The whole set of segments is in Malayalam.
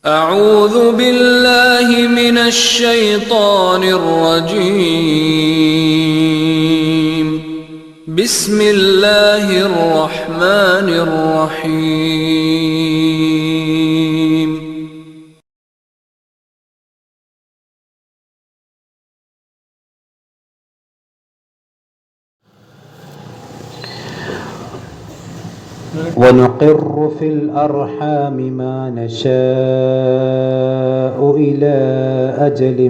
أعوذ بالله من الشيطان الرجيم. بسم الله الرحمن الرحيم. ونقر في الأرحام ما نشاء إلى أجل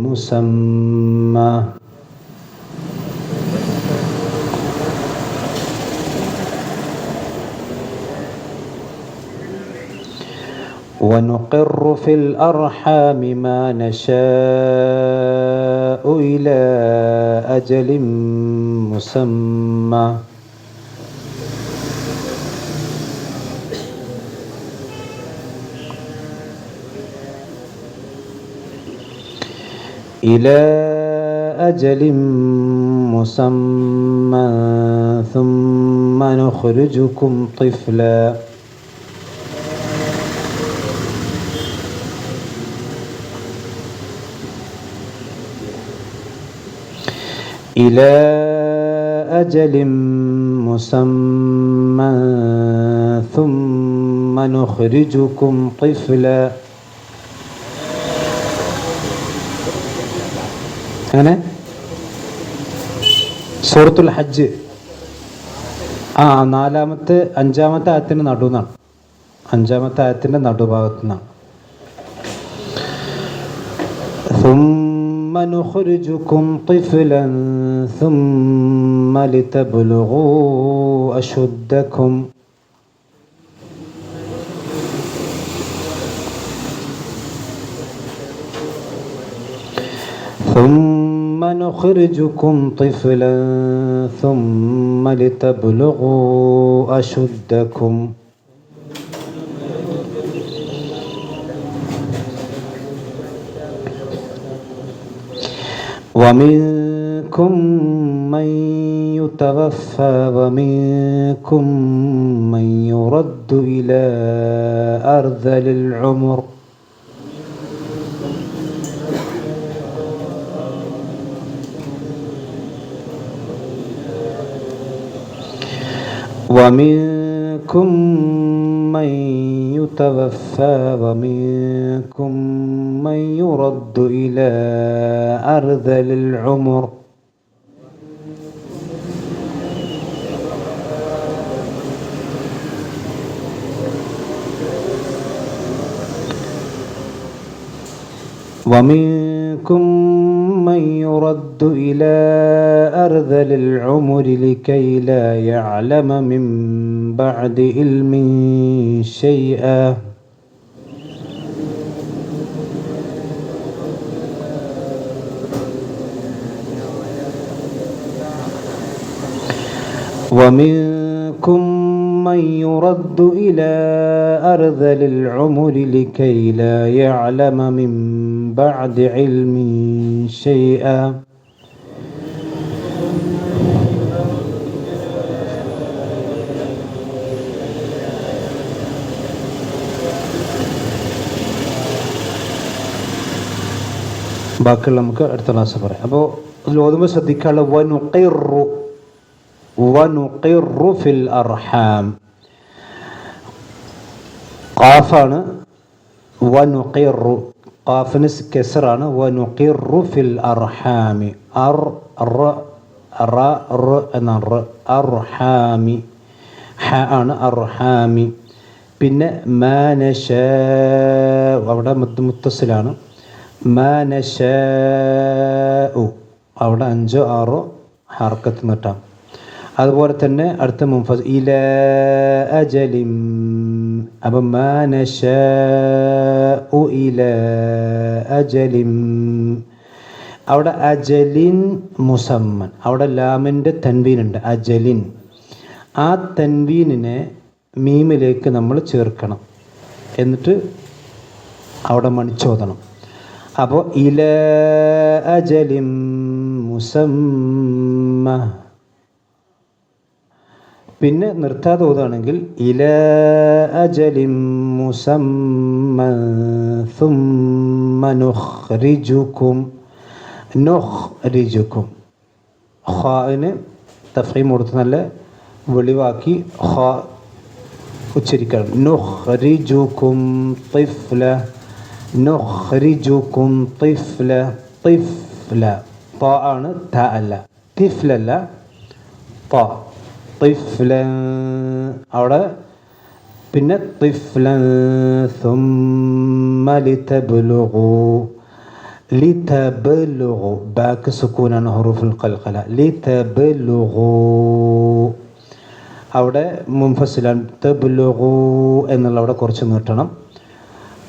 مسمى ونقر في الأرحام ما نشاء إلى أجل مسمى إلى أجل مسمى ثم نخرجكم طفلا إلى أجل مسمى ثم نخرجكم طفلا. അങ്ങനെ സൂറത്തുൽ ഹജ്ജ് അഞ്ചാമത്തെ ആയത്തിൻ്റെ നടുന്നാണ്, അഞ്ചാമത്തെ ആയത്തിൻ്റെ നടുഭാഗത്തു നിന്നാണ്. ثم نخرجكم طفلا ثم لتبلغوا أشدكم ثم نخرجكم طفلا ثم لتبلغوا أشدكم ومنكم من يتوفى ومنكم من يرد إلى أرذل العمر ومنكم من يتوفى ومنكم من يرد إلى أرذل العمر ومنكم من يرد إلى أرذل العمر لكي لا يعلم من بعد علم شيئا ومنكم من يرد إلى أرذل العمر لكي لا يعلم من بعد علم شيئا ബാക്കിയുള്ള നമുക്ക് അടുത്ത ക്ലാസ് പറയാം. അപ്പോൾ അതിൽ ഓതുമ്പോൾ ശ്രദ്ധിക്കാനുള്ള വനുഖിറു ഫിൽ അർഹാം, ഖാഫാണ്. വനുഖിറു, ഖാഫിന് കെസറാണ്. വനുഖിറു ഫിൽ അർഹാമി, എന്നാണ് അർഹാമി, ഹ ആണ് അർഹാമി. പിന്നെ മാനശാ, അവിടെ മുത്തസിലാണ്. മാനശാഉ, അവിടെ 5 6 ഹർക്കത്ത് നീട്ടാം. അതുപോലെ തന്നെ അടുത്ത മുൻഫസ് ഇലാ അജലിൻ, അപ്പം മാനശാഉ ഇലാ അജലിൻ, അവിടെ അജലിൻ മുസമ്മൻ, അവിടെ ലാമിൻ്റെ തൻവീനുണ്ട് അജലിൻ. ആ തൻവീനിനെ മീമിലേക്ക് നമ്മൾ ചേർക്കണം, എന്നിട്ട് അവിടെ മണിച്ചോദണം. അപ്പോൾ ഇലാ അജലിൻ മുസമ്മ, പിന്നെ നിർത്താതെ ഓതുകയാണെങ്കിൽ ഇലാ അജലിൻ മുസമ്മൻ സുമ്മ നുഖ്രിജുക്കും ഖാഇന് തഫ്ഈം കൊടുത്ത് നല്ല വെളിവാക്കി ഖാ ഉച്ചരിക്കണം. നുഖ്രിജുക്കും തിഫ്ല ത ആണ്, ത അല്ല, തിഫ്ലല്ല, ത തിഫ്ലൻ. അവിടെ പിന്നെ തിഫ്ലൻ സുമ്മ ലിതബ്ലുഗു ബാക്ക് സുക്കൂനാണ്, ഹുറൂഫുൽ ഖൽഖല. ലിതബ്ലുഗു അവിടെ മുൻഫസിലാണ്, തബ്ലുഗു എന്നുള്ള അവിടെ കുറച്ച് നീട്ടണം.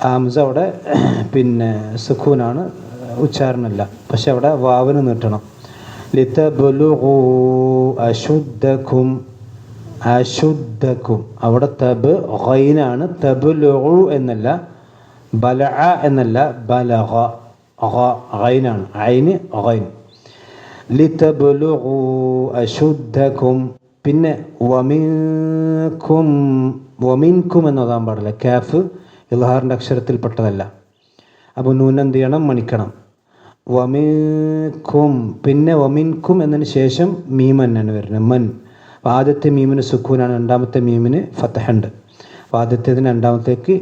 ഹംസ അവിടെ പിന്നെ സുക്കൂനാണ്, ഉച്ചാരണമല്ല, പക്ഷെ അവിടെ വാവിന് നീട്ടണം. ലിതബ്ലുഗു അശുദ്ധക്കും അവിടെ തബ് ഗൈനാണ്, തബ്ലുഗു എന്നല്ല, ബലഅ എന്നല്ല, ബലഗ ഗൈനാണ്, ഐന് ഗൈൻ. ലിതബ്ലുഗു അശുദ്ധക്കും. പിന്നെ വമിൻകും എന്നോതാൻ പാടില്ല, കാഫ് ഇൽഹാറിൻ്റെ അക്ഷരത്തിൽപ്പെട്ടതല്ല. അപ്പോൾ നൂൻ എന്ത് ചെയ്യണം, മണിക്കണം. വമിൻകും, പിന്നെ വമിൻകും എന്നതിന് ശേഷം മീം തന്നെയാണ് വരുന്നത്, മൻ. ആദ്യത്തെ മീമിന് സുക്കൂനാണ്, രണ്ടാമത്തെ മീമിന് ഫതഹുണ്ട്. ആദ്യത്തേതിന് രണ്ടാമത്തേക്ക്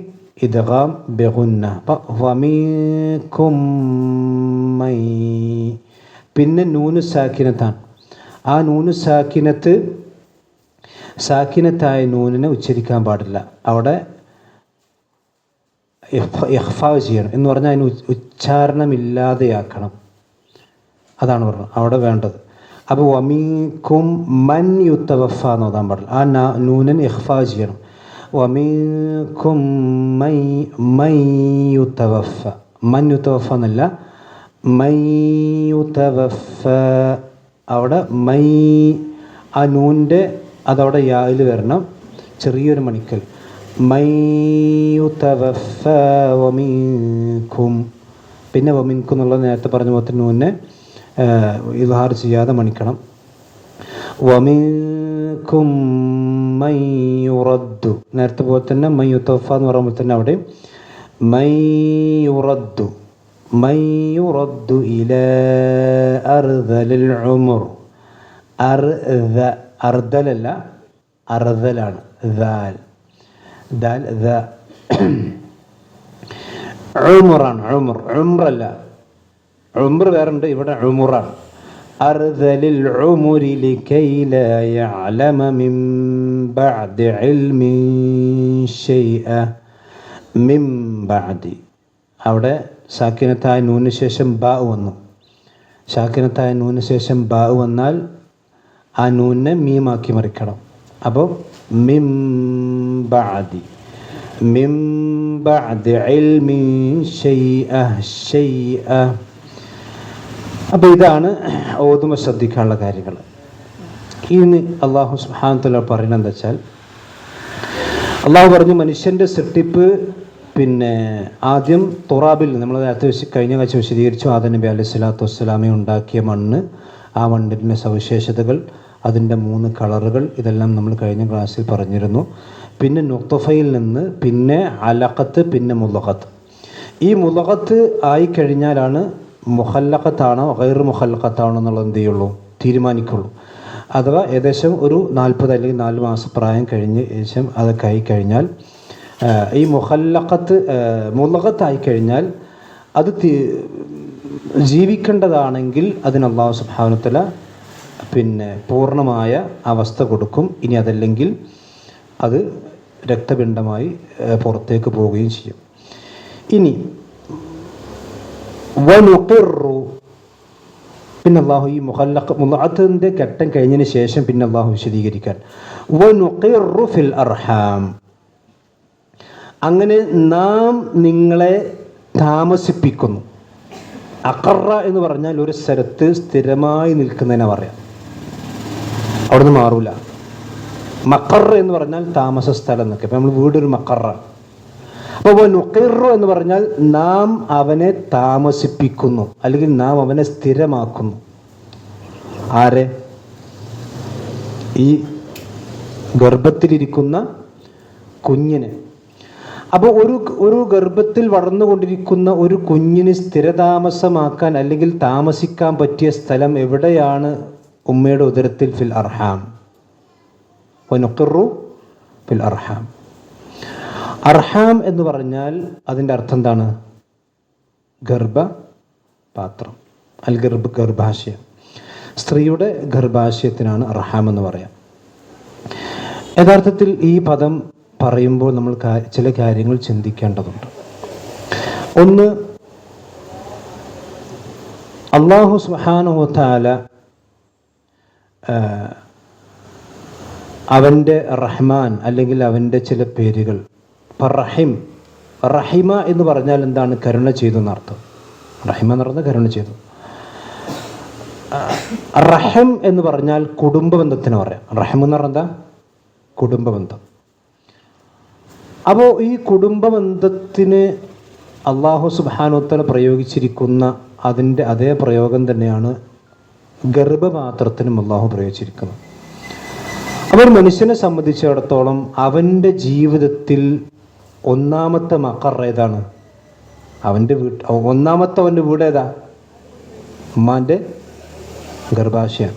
ഇദ്ഗാം ബിഗുന്ന. അപ്പം വമിൻകും മൈ. പിന്നെ നൂനു സാക്കിനത്താണ്. ആ നൂനു സാക്കിനത്തായ നൂനിനെ ഉച്ചരിക്കാൻ പാടില്ല, അവിടെ ഇഖ്ഫാ ചെയ്യണം. എന്ന് പറഞ്ഞാൽ അതിന് ഉച്ചാരണമില്ലാതെയാക്കണം, അതാണ് പറഞ്ഞത് അവിടെ വേണ്ടത്. അപ്പോൾ വമീക്കും മൻ യുത്തവഫ എന്ന് ഓതാൻ പാടില്ല, ആ നൂനൻ ഇഖ്ഫാ ചെയ്യണം. വമീക്കും മൈ യുത്തവഫ, മൻ യുത്തവഫ എന്നല്ല, മൈ യുത്തവഫ. അവിടെ മൈ, ആ നൂൻ്റെ അതവിടെ യായിൽ വരണം, ചെറിയൊരു മണിക്കൽ. മൈ യുതവഫ വമിൻകും. പിന്നെ വമിൻകും എന്നുള്ളത് നേരത്തെ പറഞ്ഞ പോലെ നൂനെ ഇദ്ഹാർ ചെയ്യാതെ മണിക്കണം. വമിൻകും മൈ യുറദ്ദു, നേരത്തെ പോലെ തന്നെ മൈ യുതവഫ എന്ന് പറയുമ്പോൾ തന്നെ അവിടെ മൈ യുറദ്ദു ഇലാ അർദലിൽ ഉമർ. അർദലല്ല, അർദലാണ്, ഉമറാണ്, ഉംറല്ല, ഉംർ വേറുണ്ട്, ഇവിടെ ഉമറാണ്. അർദലിൽ ഉമരി ലകൈ ലാ യഅലമ മിൻ ബഅദി ഇൽമിൻ ശൈഅ. മിൻ ബഅദി അവിടെ സാക്കിനത്തായ നൂന് ശേഷം ബാ വന്നു. സാക്കിനത്തായ നൂന് ശേഷം ബാ വന്നാൽ ആ നൂനെ മീമാക്കി മറിക്കണം. അപ്പോൾ മിൻ ബഅദി ഇൽമിൻ ശൈഅ. അപ്പോൾ ഇതാണ് ഓതുമ്പോൾ ശ്രദ്ധിക്കാനുള്ള കാര്യങ്ങൾ. ഇനി അല്ലാഹു സുബ്ഹാനഹു വ തആല പറയുന്നത് എന്താ വെച്ചാൽ, അള്ളാഹു പറഞ്ഞു മനുഷ്യൻ്റെ സൃഷ്ടിപ്പ് പിന്നെ ആദ്യം തുറാബിൽ, നമ്മൾ നേരത്തെ കഴിഞ്ഞ കാഴ്ച വിശദീകരിച്ചു, ആദം നബി അലൈഹി സ്വലാത്തു വസ്സലാമെ ഉണ്ടാക്കിയ മണ്ണ്, ആ മണ്ണിൻ്റെ സവിശേഷതകൾ, അതിൻ്റെ 3 കളറുകൾ, ഇതെല്ലാം നമ്മൾ കഴിഞ്ഞ ക്ലാസ്സിൽ പറഞ്ഞിരുന്നു. പിന്നെ നുത്ഫയിൽ നിന്ന് പിന്നെ അലഖത്ത്, പിന്നെ മുളഖത്ത്. ഈ മുളഖത്ത് ആയിക്കഴിഞ്ഞാലാണ് മുഖല്ലഖത്താണോ ഗൈർ മുഖല്ലഖത്താണോ എന്നുള്ളത് എന്ത് ചെയ്യുള്ളൂ, തീരുമാനിക്കുള്ളൂ. അഥവാ ഏകദേശം ഒരു 40 അല്ലെങ്കിൽ 4 മാസം പ്രായം കഴിഞ്ഞ് ഏകദേശം അതൊക്കെ ആയിക്കഴിഞ്ഞാൽ ഈ മുളഖത്തായിക്കഴിഞ്ഞാൽ അത് ജീവിക്കേണ്ടതാണെങ്കിൽ അതിന് അല്ലാഹു സുബ്ഹാനഹു വ തആല പിന്നെ പൂർണ്ണമായ അവസ്ഥ കൊടുക്കും. ഇനി അതല്ലെങ്കിൽ അത് രക്തപിണ്ഡമായി പുറത്തേക്ക് പോവുകയും ചെയ്യും. ഇനി വനുഖിറു, പിന്നെ അല്ലാഹു ഈ മുളഖത്തിന്റെ ഘട്ടം കഴിഞ്ഞതിന് ശേഷം പിന്നെ അല്ലാഹു വിശദീകരിക്കാൻ വനുഖിറു ഫിൽ അർഹാം, അങ്ങനെ നാം നിങ്ങളെ താമസിപ്പിക്കുന്നു. അഖറ എന്ന് പറഞ്ഞാൽ ഒരു സ്ഥലത്ത് സ്ഥിരമായി നിൽക്കുന്നതിനെ പറയാം, അവിടുന്ന് മാറൂല. മഖർ എന്ന് പറഞ്ഞാൽ താമസ സ്ഥലം എന്നൊക്കെ. അപ്പം നമ്മൾ വീടൊരു മഖറ. അപ്പോൾ നുഖിറു എന്ന് പറഞ്ഞാൽ നാം അവനെ താമസിപ്പിക്കുന്നു, അല്ലെങ്കിൽ നാം അവനെ സ്ഥിരമാക്കുന്നു. ആരെ? ഈ ഗർഭത്തിലിരിക്കുന്ന കുഞ്ഞിന്. അപ്പോൾ ഒരു ഗർഭത്തിൽ വളർന്നുകൊണ്ടിരിക്കുന്ന ഒരു കുഞ്ഞിന് സ്ഥിരതാമസമാക്കാൻ അല്ലെങ്കിൽ താമസിക്കാൻ പറ്റിയ സ്ഥലം എവിടെയാണ്? ഉമ്മയുടെ ഉദരത്തിൽ, ഫിൽ അർഹാം. വനുഖിറു ഫിൽ അർഹാം. അർഹാം എന്ന് പറഞ്ഞാൽ അതിൻ്റെ അർത്ഥം എന്താണ്? ഗർഭപാത്രം, അൽ ഗർഭാശയം. സ്ത്രീയുടെ ഗർഭാശയത്തിനാണ് അർഹാം എന്ന് പറയാം. യഥാർത്ഥത്തിൽ ഈ പദം പറയുമ്പോൾ നമ്മൾ ചില കാര്യങ്ങൾ ചിന്തിക്കേണ്ടതുണ്ട്. ഒന്ന്, അല്ലാഹു സുബ്ഹാനഹു വ തആല അവൻ്റെ റഹ്മാൻ അല്ലെങ്കിൽ അവൻ്റെ ചില പേരുകൾ, റഹിം, റഹിമ എന്ന് പറഞ്ഞാൽ എന്താണ്? കരുണ ചെയ്തു എന്നർത്ഥം. റഹിമ എന്ന് പറഞ്ഞാൽ കരുണ ചെയ്തു. റഹം എന്ന് പറഞ്ഞാൽ കുടുംബ ബന്ധത്തിന് പറയാം. റഹം എന്ന് പറഞ്ഞാൽ എന്താ? കുടുംബ ബന്ധം. അപ്പോൾ ഈ കുടുംബ ബന്ധത്തിന് അല്ലാഹു സുബ്ഹാനഹു വ തആല പ്രയോഗിച്ചിരിക്കുന്ന അതിൻ്റെ അതേ പ്രയോഗം തന്നെയാണ് ഗർഭപാത്രത്തിനും അല്ലാഹു പ്രയോഗിച്ചിരിക്കുന്നത്. അപ്പോൾ ഒരു മനുഷ്യനെ സംബന്ധിച്ചിടത്തോളം അവൻ്റെ ജീവിതത്തിൽ ഒന്നാമത്തെ മഖർ ഏതാണ്? അവൻ്റെ ഒന്നാമത്തെ അവൻ്റെ വീട് ഏതാ? ഉമ്മാൻ്റെ ഗർഭാശയം.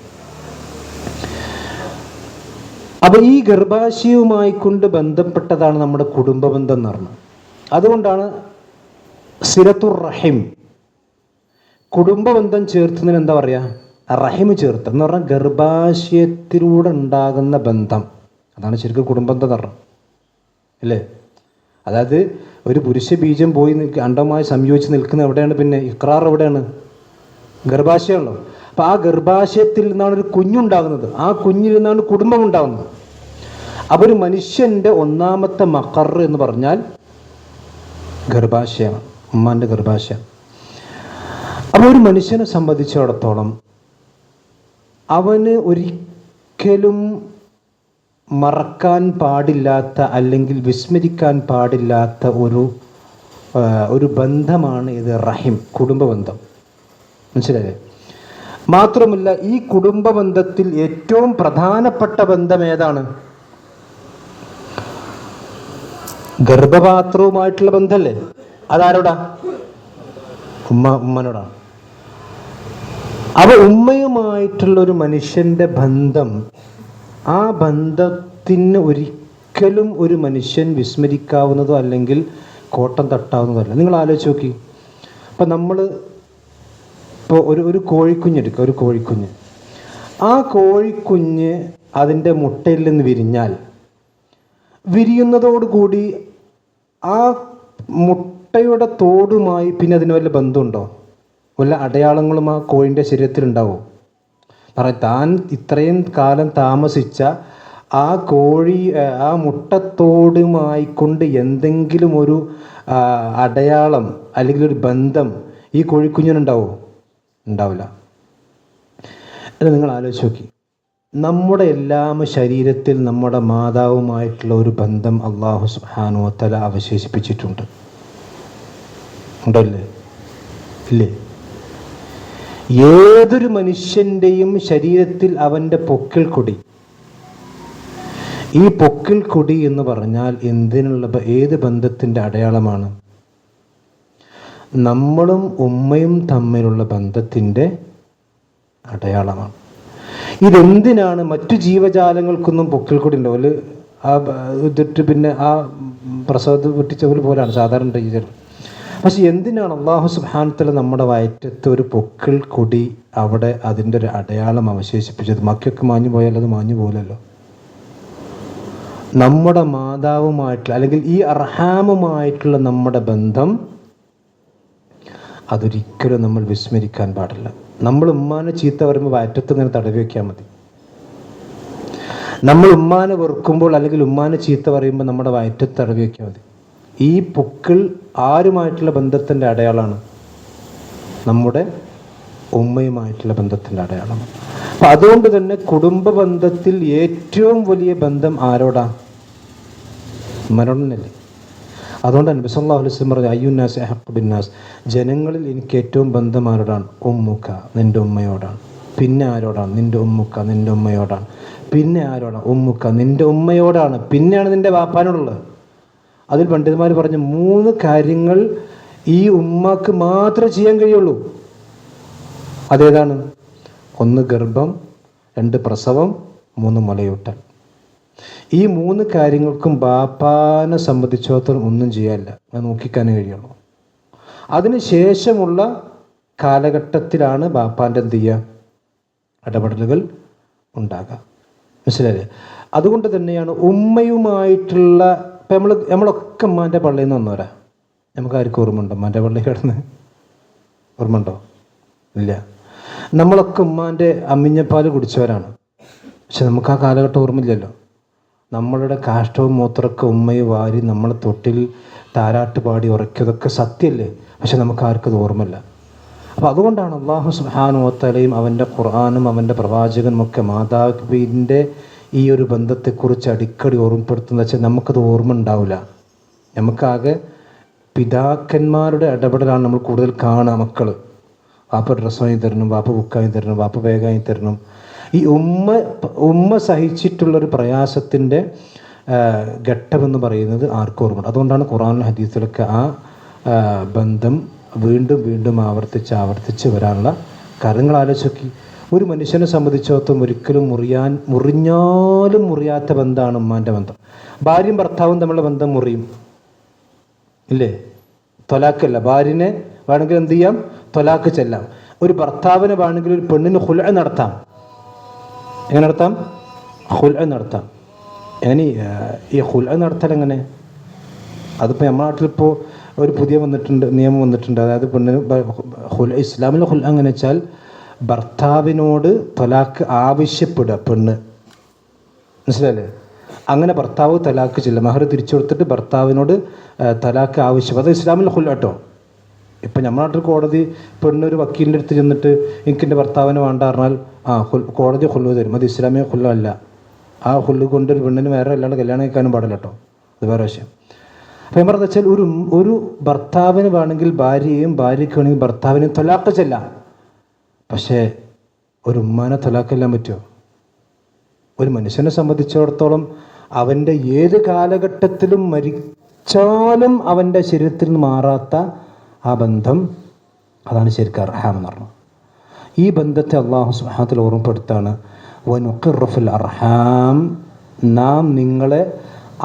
അപ്പോൾ ഈ ഗർഭാശയവുമായി കൊണ്ട് ബന്ധപ്പെട്ടതാണ് നമ്മുടെ കുടുംബ ബന്ധം എന്ന് പറഞ്ഞത്. അതുകൊണ്ടാണ് സിലത്തുർ റഹിം, കുടുംബ ബന്ധം ചേർത്തുന്നതിന് എന്താ പറയുക? റഹിം ചേർത്ത് എന്ന് പറഞ്ഞാൽ ഗർഭാശയത്തിലൂടെ ഉണ്ടാകുന്ന ബന്ധം. അതാണ് ശരിക്കും കുടുംബബന്ധം എന്ന് പറഞ്ഞത് അല്ലേ? അതായത് ഒരു പുരുഷ ബീജം പോയി അണ്ടമായി സംയോജിച്ച് നിൽക്കുന്ന എവിടെയാണ്? പിന്നെ ഇഖ്റാർ എവിടെയാണ്? ഗർഭാശയമാണല്ലോ. അപ്പം ആ ഗർഭാശയത്തിൽ നിന്നാണ് ഒരു കുഞ്ഞുണ്ടാകുന്നത്. ആ കുഞ്ഞിൽ നിന്നാണ് കുടുംബം ഉണ്ടാകുന്നത്. അപ്പോൾ ഒരു മനുഷ്യൻ്റെ ഒന്നാമത്തെ മഖർ എന്ന് പറഞ്ഞാൽ ഗർഭാശയമാണ്, ഉമ്മാൻ്റെ ഗർഭാശയം. അപ്പോൾ ഒരു മനുഷ്യനെ സംബന്ധിച്ചിടത്തോളം അവന് ഒരിക്കലും മറക്കാൻ പാടില്ലാത്ത അല്ലെങ്കിൽ വിസ്മരിക്കാൻ പാടില്ലാത്ത ഒരു ബന്ധമാണ് ഇത് റഹിം, കുടുംബ ബന്ധം. മനസ്സിലായില്ലേ? മാത്രമല്ല ഈ കുടുംബ ബന്ധത്തിൽ ഏറ്റവും പ്രധാനപ്പെട്ട ബന്ധം ഏതാണ്? ഗർഭപാത്രവുമായിട്ടുള്ള ബന്ധമല്ലേ? അതാരോടാ? ഉമ്മനോടാണ്. അപ്പോൾ ഉമ്മയുമായിട്ടുള്ള ഒരു മനുഷ്യൻ്റെ ബന്ധം, ആ ബന്ധത്തിന് ഒരിക്കലും ഒരു മനുഷ്യൻ വിസ്മരിക്കാവുന്നതോ അല്ലെങ്കിൽ കോട്ടം തട്ടാവുന്നതോ അല്ല. നിങ്ങൾ ആലോചിച്ച് നോക്കി. അപ്പം നമ്മൾ ഇപ്പോൾ ഒരു കോഴിക്കുഞ്ഞെടുക്കുക. ഒരു കോഴിക്കുഞ്ഞ്, ആ കോഴിക്കുഞ്ഞ് അതിൻ്റെ മുട്ടയിൽ നിന്ന് വിരിയുന്നതോടുകൂടി ആ മുട്ടയുടെ തോടുമായി പിന്നെ അതിന് വല്ല ബന്ധമുണ്ടോ? വല്ല അടയാളങ്ങളും ആ കോഴിൻ്റെ ശരീരത്തിലുണ്ടാവും? പറയാം, താൻ ഇത്രയും കാലം താമസിച്ച ആ കോഴി, ആ മുട്ടത്തോടുമായി കൊണ്ട് എന്തെങ്കിലും ഒരു അടയാളം അല്ലെങ്കിൽ ഒരു ബന്ധം ഈ കോഴിക്കുഞ്ഞിനുണ്ടാവോ? ഉണ്ടാവില്ല. അത് നിങ്ങൾ ആലോചിച്ച് നോക്കി. നമ്മുടെ എല്ലാം ശരീരത്തിൽ നമ്മുടെ മാതാവുമായിട്ടുള്ള ഒരു ബന്ധം അല്ലാഹു സുബ്ഹാനഹു വ തആല അവശേഷിപ്പിച്ചിട്ടുണ്ട്. ഉണ്ടല്ലേ? ഇല്ലേ? ഏതൊരു മനുഷ്യൻ്റെയും ശരീരത്തിൽ അവൻ്റെ പൊക്കിൾ കൊടി, ഈ പൊക്കിൾ കൊടി എന്ന് പറഞ്ഞാൽ ഏത് ബന്ധത്തിൻ്റെ അടയാളമാണ്? നമ്മളും ഉമ്മയും തമ്മിലുള്ള ബന്ധത്തിൻ്റെ അടയാളമാണ്. ഇതെന്തിനാണ്? മറ്റു ജീവജാലങ്ങൾക്കൊന്നും പൊക്കിൾ കൊടി ഉണ്ടാവില്ല. ഇതിട്ട് പിന്നെ ആ പ്രസവത്തിൽ പൊട്ടിച്ചവർ പോലെയാണ് സാധാരണ ടീച്ചർ. പക്ഷെ എന്തിനാണ് അല്ലാഹു സുബ്ഹാനഹു വ തആല നമ്മുടെ വയറ്റത്ത് ഒരു പൊക്കിൾ കൊടി അവിടെ അതിൻ്റെ ഒരു അടയാളം അവശേഷിപ്പിച്ചത്? മക്കൾക്ക് മാഞ്ഞു പോയാൽ അത് മാഞ്ഞു പോലല്ലോ. നമ്മുടെ മാതാവുമായിട്ടുള്ള അല്ലെങ്കിൽ ഈ അർഹാമുമായിട്ടുള്ള നമ്മുടെ ബന്ധം അതൊരിക്കലും നമ്മൾ വിസ്മരിക്കാൻ പാടില്ല. നമ്മൾ ഉമ്മാനെ ചീത്ത പറയുമ്പോൾ വയറ്റത്ത് ഇങ്ങനെ തടവി വയ്ക്കാൻ മതി. നമ്മൾ ഉമ്മാനെ വെറുക്കുമ്പോൾ അല്ലെങ്കിൽ ഉമ്മാനെ ചീത്ത പറയുമ്പോൾ നമ്മുടെ വയറ്റത്ത് തടവി വയ്ക്കാൻ മതി. ഈ പൊക്കിൾ ആരുമായിട്ടുള്ള ബന്ധത്തിൻ്റെ അടയാളമാണ്? നമ്മുടെ ഉമ്മയുമായിട്ടുള്ള ബന്ധത്തിൻ്റെ അടയാളമാണ്. അപ്പം അതുകൊണ്ട് തന്നെ കുടുംബ ബന്ധത്തിൽ ഏറ്റവും വലിയ ബന്ധം ആരോടാ? ഉമ്മനോടല്ലേ. അതുകൊണ്ട് നബി സല്ലല്ലാഹു അലൈഹി വസല്ലം പറഞ്ഞു, അയ്യുന്നാസി അഹഖു ബിന്നാസ്, ജനങ്ങളിൽ എനിക്ക് ഏറ്റവും ബന്ധം ആരോടാണ്? ഉമ്മുക, നിൻ്റെ ഉമ്മയോടാണ്. പിന്നെ ആരോടാണ്? നിൻ്റെ ഉമ്മുക, നിൻ്റെ ഉമ്മയോടാണ്. പിന്നെ ആരോടാണ്? ഉമ്മുക്ക, നിൻ്റെ ഉമ്മയോടാണ്, പിന്നെയാണ് നിൻ്റെ വാപ്പാനോടുള്ളത്. അതിൽ പണ്ഡിതന്മാർ പറഞ്ഞു 3 കാര്യങ്ങൾ ഈ ഉമ്മക്ക് മാത്രമേ ചെയ്യാൻ കഴിയുള്ളൂ. അതേതാണ്? 1 ഗർഭം, 2 പ്രസവം, 3 മുലയൂട്ടൽ. ഈ 3 കാര്യങ്ങൾക്കും ബാപ്പാനെ സംബന്ധിച്ചിടത്തോളം ഒന്നും ചെയ്യാനില്ല, അത് നോക്കിക്കാനേ കഴിയുള്ളൂ. അതിന് ശേഷമുള്ള കാലഘട്ടത്തിലാണ് ബാപ്പാൻ്റെ എന്ത് ചെയ്യുക, ഇടപെടലുകൾ ഉണ്ടാകുക. മനസ്സിലായില്ലേ? അതുകൊണ്ട് തന്നെയാണ് ഉമ്മയുമായിട്ടുള്ള, ഇപ്പം നമ്മളൊക്കെ ഉമ്മാൻ്റെ പള്ളിയിൽ നിന്ന് വന്നവരാ. നമുക്ക് ആർക്കും ഓർമ്മയുണ്ടോ ഉമ്മാൻ്റെ പള്ളിയിൽ കിടന്ന്? ഓർമ്മയുണ്ടോ? ഇല്ല. നമ്മളൊക്കെ ഉമ്മാൻ്റെ അമ്മിഞ്ഞപ്പാൽ കുടിച്ചവരാണ്. പക്ഷെ നമുക്ക് ആ കാലഘട്ടം ഓർമ്മയില്ലല്ലോ. നമ്മളുടെ കാഷ്ടവും മൂത്രമൊക്കെ ഉമ്മയെ വാരി നമ്മളെ തൊട്ടിൽ താരാട്ട് പാടി ഉറക്കിയതൊക്കെ സത്യമല്ലേ? പക്ഷെ നമുക്ക് ആർക്കത് ഓർമ്മയില്ല. അപ്പോൾ അതുകൊണ്ടാണ് അല്ലാഹു സുബ്ഹാനഹു വ തആലയും അവൻ്റെ ഖുർആനും അവൻ്റെ പ്രവാചകനും ഒക്കെ മാതാവിൻ്റെ ഈ ഒരു ബന്ധത്തെക്കുറിച്ച് അടിക്കടി ഓർമ്മപ്പെടുത്തുന്നത് വെച്ചാൽ നമുക്കത് ഓർമ്മ ഉണ്ടാവില്ല. നമുക്കാകെ പിതാക്കന്മാരുടെ ഇടപെടലാണ് നമ്മൾ കൂടുതൽ കാണുക. മക്കൾ വാപ്പ ഡ്രസ്സ് വാങ്ങി തരണം, വാപ്പ ബുക്ക് വാങ്ങി തരണം, വാപ്പ ബാഗ് വാങ്ങി തരണം. ഈ ഉമ്മ സഹിച്ചിട്ടുള്ളൊരു പ്രയാസത്തിൻ്റെ ഘട്ടമെന്ന് പറയുന്നത് ആർക്കും ഓർമ്മ. അതുകൊണ്ടാണ് ഖുർആനിലും ഹദീസിലൊക്കെ ആ ബന്ധം വീണ്ടും വീണ്ടും ആവർത്തിച്ച് വരാനുള്ള കാര്യങ്ങൾ ആലോചിക്കി. ഒരു മനുഷ്യനെ സംബന്ധിച്ചിടത്തോളം ഒരിക്കലും മുറിഞ്ഞാലും മുറിയാത്ത ബന്ധമാണ് ഉമ്മാൻ്റെ ബന്ധം. ഭാര്യയും ഭർത്താവും തമ്മിലുള്ള ബന്ധം മുറിയും ഇല്ലേ? ത്വലാഖല്ല. ഭാര്യനെ വേണമെങ്കിൽ എന്ത് ചെയ്യാം? ത്വലാഖ് ചെല്ലാം. ഒരു ഭർത്താവിനെ വേണമെങ്കിൽ ഒരു പെണ്ണിന് ഖുൽഅ നടത്താം. എങ്ങനെ നടത്താം? ഖുൽഅ നടത്താം. ഈ ഖുൽഅ നടത്താൻ എങ്ങനെ? അതിപ്പോൾ നമ്മുടെ നാട്ടിലിപ്പോൾ ഒരു പുതിയ നിയമം വന്നിട്ടുണ്ട്. അതായത് പെണ്ണിന് ഇസ്ലാമിലെ ഖുൽഅ എങ്ങനെ വെച്ചാൽ ഭർത്താവിനോട് ത്വലാഖ് ആവശ്യപ്പെടുക പെണ്ണ്. മനസ്സിലായില്ലേ? അങ്ങനെ ഭർത്താവ് തലാഖ് ചെല്ലുക, മഹർ തിരിച്ചു കൊടുത്തിട്ട് ഭർത്താവിനോട് തലാഖ് ആവശ്യം. അത് ഇസ്ലാമിൽ ഖുൽഅ കേട്ടോ. ഇപ്പം നമ്മുടെ നാട്ടിൽ കോടതി പെണ്ണൊരു വക്കീലിൻ്റെ അടുത്ത് ചെന്നിട്ട് എനിക്കെൻ്റെ ഭർത്താവിനെ വേണ്ട പറഞ്ഞാൽ കോടതി ഖുൽഅ തരും. അത് ഇസ്ലാമിക ഖുൽഅ അല്ല. ആ ഖുൽഅ കൊണ്ടൊരു പെണ്ണിന് വേറെ അല്ലാണ്ട് കല്യാണം കഴിക്കാനും പാടില്ല കേട്ടോ. അത് വേറെ വിഷയം. അപ്പം ഞാൻ പറഞ്ഞത് വെച്ചാൽ ഒരു ഭർത്താവിന് വേണമെങ്കിൽ ഭാര്യയെയും ഭാര്യയ്ക്ക് വേണമെങ്കിൽ ഭർത്താവിനെയും ത്വലാഖ് ചെല്ലാം. പക്ഷേ ഒരു ഉമ്മാനെ ത്വലാഖ് ചെല്ലാൻ പറ്റുമോ? ഒരു മനുഷ്യനെ സംബന്ധിച്ചിടത്തോളം അവൻ്റെ ഏത് കാലഘട്ടത്തിലും മരിച്ചാലും അവൻ്റെ ശരീരത്തിൽ നിന്ന് മാറാത്ത ആ ബന്ധം, അതാണ് ശരിക്കും അർഹാം എന്ന് പറഞ്ഞത്. ഈ ബന്ധത്തെ അല്ലാഹു സുബ്ഹാനഹു വ തആല ഓർമ്മപ്പെടുത്താണ്. വനുഖിറു ഫിൽ അർഹാം, നാം നിങ്ങളെ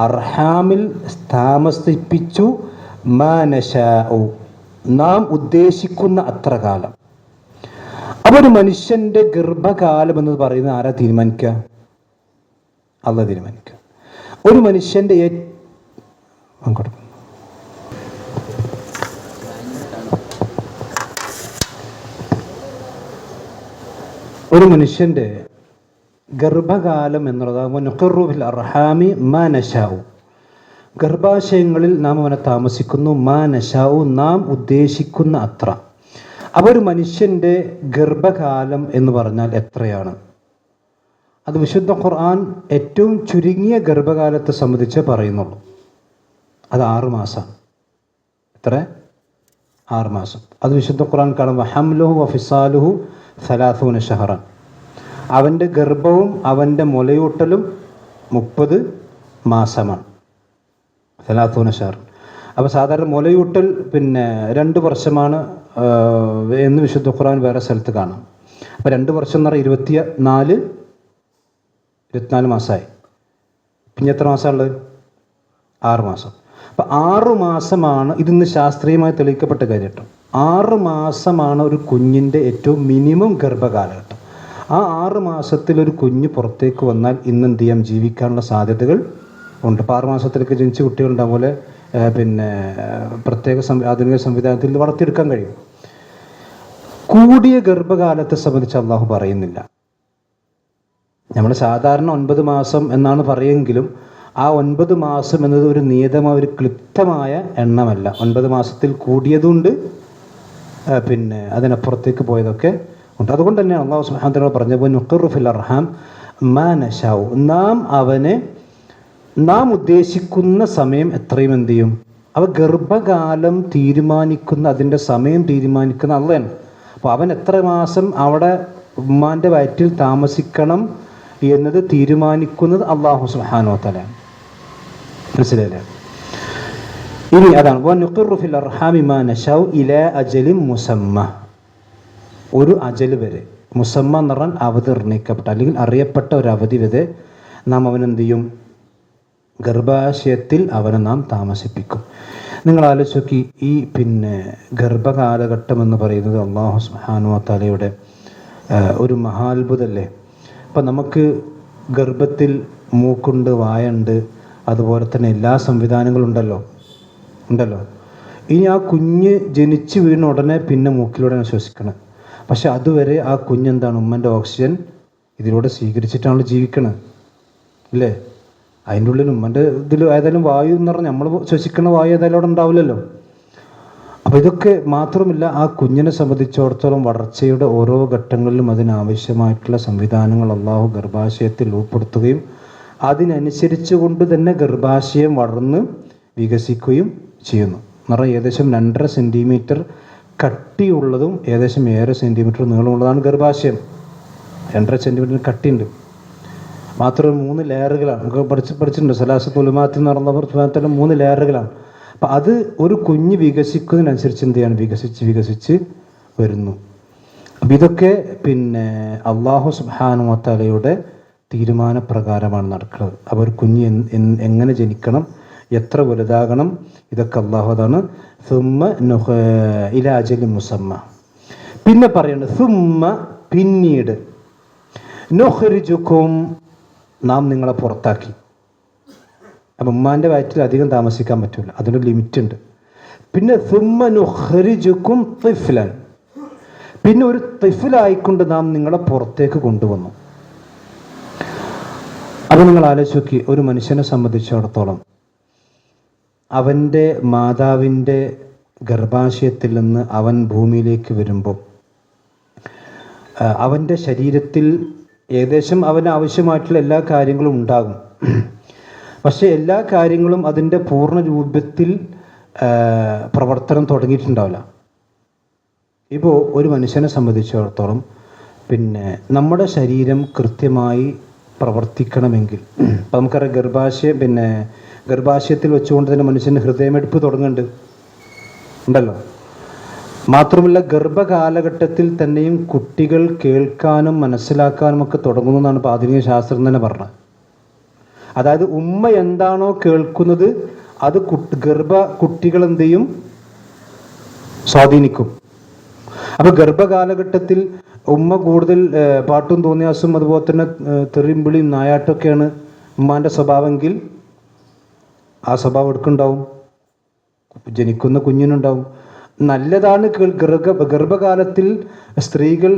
അർഹാമിൽ താമസിപ്പിച്ചു, മാ നശാഉ, നാം ഉദ്ദേശിക്കുന്ന അത്ര കാലം. അപ്പോൾ ഒരു മനുഷ്യൻ്റെ ഗർഭകാലം എന്ന് പറയുന്നത് ആരാ തീരുമാനിക്കുക? അല്ലാഹു തീരുമാനിക്കുക. ഒരു മനുഷ്യൻ്റെ ഗർഭകാലം എന്നുള്ളത് അർഹാമി മാ നശാഉ, ഗർഭാശയങ്ങളിൽ നാം അവനെ താമസിക്കുന്നു, മാ നശാഉ, നാം ഉദ്ദേശിക്കുന്ന അത്ര. അപ്പോൾ ഒരു മനുഷ്യൻ്റെ ഗർഭകാലം എന്ന് പറഞ്ഞാൽ എത്രയാണ്? അത് വിശുദ്ധ ഖുർആൻ ഏറ്റവും ചുരുങ്ങിയ ഗർഭകാലത്തെ സംബന്ധിച്ച് പറയുന്നുള്ളൂ. അത് 6 മാസം. എത്ര? 6 മാസം. അത് വിശുദ്ധ ഖുർആൻ കാണും. വഹംലുഹു വഫിസാലുഹു 30 ഷഹറൻ. അവൻ്റെ ഗർഭവും അവൻ്റെ മുലയൂട്ടലും 30 മാസമാണ്. 30 ഷഹറൻ. അപ്പോൾ സാധാരണ മുലയൂട്ടൽ 2 വർഷമാണ് എന്ന് വിശുദ്ധ ഖുർആൻ വേറെ സ്ഥലത്ത് കാണാം. അപ്പോൾ 2 വർഷം എന്ന് പറഞ്ഞാൽ 24 മാസമായി. പിന്നെ എത്ര മാസമുള്ളത്? 6 മാസം. അപ്പം 6 മാസമാണ് ഇതിന്ന് ശാസ്ത്രീയമായി തെളിയിക്കപ്പെട്ട കാര്യം കേട്ടോ. 6 മാസമാണ് ഒരു കുഞ്ഞിൻ്റെ ഏറ്റവും മിനിമം ഗർഭകാലഘട്ടം. ആ 6 മാസത്തിൽ ഒരു കുഞ്ഞ് പുറത്തേക്ക് വന്നാൽ ഇന്ന് എന്ത് ചെയ്യാം? ജീവിക്കാനുള്ള സാധ്യതകൾ ഉണ്ട്. അപ്പോൾ 6 മാസത്തിലേക്ക് ജനിച്ച കുട്ടികളുണ്ടാവും പോലെ പ്രത്യേക ആധുനിക സംവിധാനത്തിൽ വളർത്തിയെടുക്കാൻ കഴിയും. കൂടിയ ഗർഭകാലത്തെ സംബന്ധിച്ച് അള്ളാഹു പറയുന്നില്ല. നമ്മൾ സാധാരണ 9 മാസം എന്നാണ് പറയുമെങ്കിലും ആ 9 മാസം എന്നത് ഒരു നിയതമായ ഒരു ക്ലിപ്തമായ എണ്ണമല്ല. 9 മാസത്തിൽ കൂടിയതുണ്ട്, അതിനപ്പുറത്തേക്ക് പോയതൊക്കെ ഉണ്ട്. അതുകൊണ്ട് തന്നെ അല്ലാഹു സുബ്ഹാനഹു വ തആല പറഞ്ഞപ്പോൾ നുഖിറു ഫിൽ അർഹാം മാ നശാഉ, നാം ഉദ്ദേശിക്കുന്ന സമയം എത്രയും എന്ത് ചെയ്യും? ഗർഭകാലം തീരുമാനിക്കുന്ന, അതിൻ്റെ സമയം തീരുമാനിക്കുന്ന അള്ളയാണ്. അപ്പോൾ അവൻ എത്ര മാസം അവിടെ ഉമ്മാൻ്റെ വയറ്റിൽ താമസിക്കണം എന്നത് തീരുമാനിക്കുന്നത് അല്ലാഹു സുബ്ഹാനഹു വ തആലയാണ്. മനസ്സിലായില്ലേ? ഇനി അതാണ് വനുഖിറു ഫിൽ അർഹാമി മാ നശാഉ ഇലാ അജലിൻ മുസമ്മ. ഒരു അജല് വരെ, മുസമ്മ എന്ന് പറഞ്ഞാൽ അവധി നിർണ്ണയിക്കപ്പെട്ട അല്ലെങ്കിൽ അറിയപ്പെട്ട ഒരു അവധി വരെ നാം അവനെന്ത് ചെയ്യും? ഗർഭാശയത്തിൽ അവനെ നാം താമസിപ്പിക്കും. നിങ്ങൾ ആലോചിച്ച് നോക്കി, ഈ ഗർഭകാലഘട്ടം എന്ന് പറയുന്നത് അല്ലാഹു സുബ്ഹാനഹു വ തആലയുടെ ഒരു മഹാത്ഭുതമല്ലേ. അപ്പം നമുക്ക് ഗർഭത്തിൽ മൂക്കുണ്ട്, വായുണ്ട്, അതുപോലെ തന്നെ എല്ലാ സംവിധാനങ്ങളും ഉണ്ടല്ലോ. ഇനി ആ കുഞ്ഞ് ജനിച്ച് വീണ ഉടനെ പിന്നെ മൂക്കിലൂടെ ശ്വസിക്കണം. പക്ഷെ അതുവരെ ആ കുഞ്ഞെന്താണ്? ഉമ്മൻ്റെ ഓക്സിജൻ ഇതിലൂടെ സ്വീകരിച്ചിട്ടാണ് ജീവിക്കണത് അല്ലേ? അതിൻ്റെ ഉള്ളിൽ ഉമ്മൻ്റെ ഇതിൽ ഏതായാലും വായു എന്ന് പറഞ്ഞാൽ നമ്മൾ ശ്വസിക്കുന്ന വായു ഏതായാലും അവിടെ ഉണ്ടാവില്ലല്ലോ. അപ്പോൾ ഇതൊക്കെ മാത്രമല്ല, ആ കുഞ്ഞിനെ സംബന്ധിച്ചിടത്തോളം വളർച്ചയുടെ ഓരോ ഘട്ടങ്ങളിലും അതിനാവശ്യമായിട്ടുള്ള സംവിധാനങ്ങൾ അല്ലാഹു ഗർഭാശയത്തിൽ ഉൾപ്പെടുത്തുകയും അതിനനുസരിച്ച് കൊണ്ട് തന്നെ ഗർഭാശയം വളർന്ന് വികസിക്കുകയും ചെയ്യുന്നു. എന്ന് പറഞ്ഞാൽ ഏകദേശം 2.5 സെൻറ്റിമീറ്റർ കട്ടിയുള്ളതും ഏകദേശം 7 സെൻറ്റിമീറ്റർ നീളമുള്ളതാണ് ഗർഭാശയം. 2.5 സെൻറ്റിമീറ്റർ കട്ടിയുണ്ട്. മാത്രമല്ല 3 ലെയറുകളാണ്. നമുക്ക് പഠിച്ചിട്ടുണ്ട് സലാസത്തുൽ ഉലുമാത്തിൽ എന്ന് പറഞ്ഞ 3 ലെയറുകളാണ്. അപ്പം അത് ഒരു കുഞ്ഞ് വികസിക്കുന്നതിനനുസരിച്ച് എന്ത് ചെയ്യാണ്? വികസിച്ച് വരുന്നു. അപ്പം ഇതൊക്കെ അല്ലാഹു സുബ്ഹാനഹു വ തആലയുടെ തീരുമാനപ്രകാരമാണ് നടക്കുന്നത്. അപ്പോൾ ഒരു കുഞ്ഞ് എങ്ങനെ ജനിക്കണം, എത്ര വലുതാകണം, ഇതൊക്കെ അല്ലാഹു അതാണ്. സുമ്മ ഇലാ അജലിൻ മുസമ്മ. പിന്നെ പറയുന്നത് സുമ്മ പിന്നീട് നുഖ്രിജുക്കും നാം നിങ്ങളെ പുറത്താക്കി. അപ്പം ഉമ്മാൻ്റെ വയറ്റിൽ അധികം താമസിക്കാൻ പറ്റില്ല, അതിനൊരു ലിമിറ്റ് ഉണ്ട്. പിന്നെ സുമ്മ നുഖ്രിജുക്കും തിഫ്ലൻ, പിന്നെ ഒരു തിഫ്ലായിക്കൊണ്ട് നാം നിങ്ങളെ പുറത്തേക്ക് കൊണ്ടുവന്നു. അപ്പം നിങ്ങൾ ആലോചിച്ച് നോക്കി, ഒരു മനുഷ്യനെ സംബന്ധിച്ചിടത്തോളം അവൻ്റെ മാതാവിൻ്റെ ഗർഭാശയത്തിൽ നിന്ന് അവൻ ഭൂമിയിലേക്ക് വരുമ്പോൾ അവൻ്റെ ശരീരത്തിൽ ഏകദേശം അവന് ആവശ്യമായിട്ടുള്ള എല്ലാ കാര്യങ്ങളും ഉണ്ടാകും. പക്ഷേ എല്ലാ കാര്യങ്ങളും അതിൻ്റെ പൂർണ്ണ രൂപത്തിൽ പ്രവർത്തനം തുടങ്ങിയിട്ടുണ്ടാവില്ല. ഇപ്പോൾ ഒരു മനുഷ്യനെ സംബന്ധിച്ചിടത്തോളം നമ്മുടെ ശരീരം കൃത്യമായി പ്രവർത്തിക്കണമെങ്കിൽ ഇപ്പം നമുക്കറിയാം, ഗർഭാശയത്തിൽ വെച്ചുകൊണ്ട് തന്നെ മനുഷ്യന് ഹൃദയമെടുപ്പ് ഉണ്ടല്ലോ. മാത്രമല്ല ഗർഭകാലഘട്ടത്തിൽ തന്നെയും കുട്ടികൾ കേൾക്കാനും മനസ്സിലാക്കാനും ഒക്കെ തുടങ്ങുന്നു എന്നാണ് ഇപ്പോൾ ആധുനിക ശാസ്ത്രം തന്നെ പറഞ്ഞത്. അതായത് ഉമ്മ എന്താണോ കേൾക്കുന്നത് അത് കുട്ടികൾ എന്ത് ചെയ്യും? സ്വാധീനിക്കും. അപ്പോൾ ഗർഭകാലഘട്ടത്തിൽ ഉമ്മ കൂടുതൽ പാട്ടും തോന്നിയാസും അതുപോലെ തന്നെ തെറിയും വിളിയും നായാട്ടൊക്കെയാണ് ഉമ്മാൻ്റെ സ്വഭാവമെങ്കിൽ ആ സ്വഭാവം എടുക്കുന്നുണ്ടാവും, ജനിക്കുന്ന കുഞ്ഞിനുണ്ടാവും. നല്ലതാണ് ഗർഭകാലത്തിൽ സ്ത്രീകൾ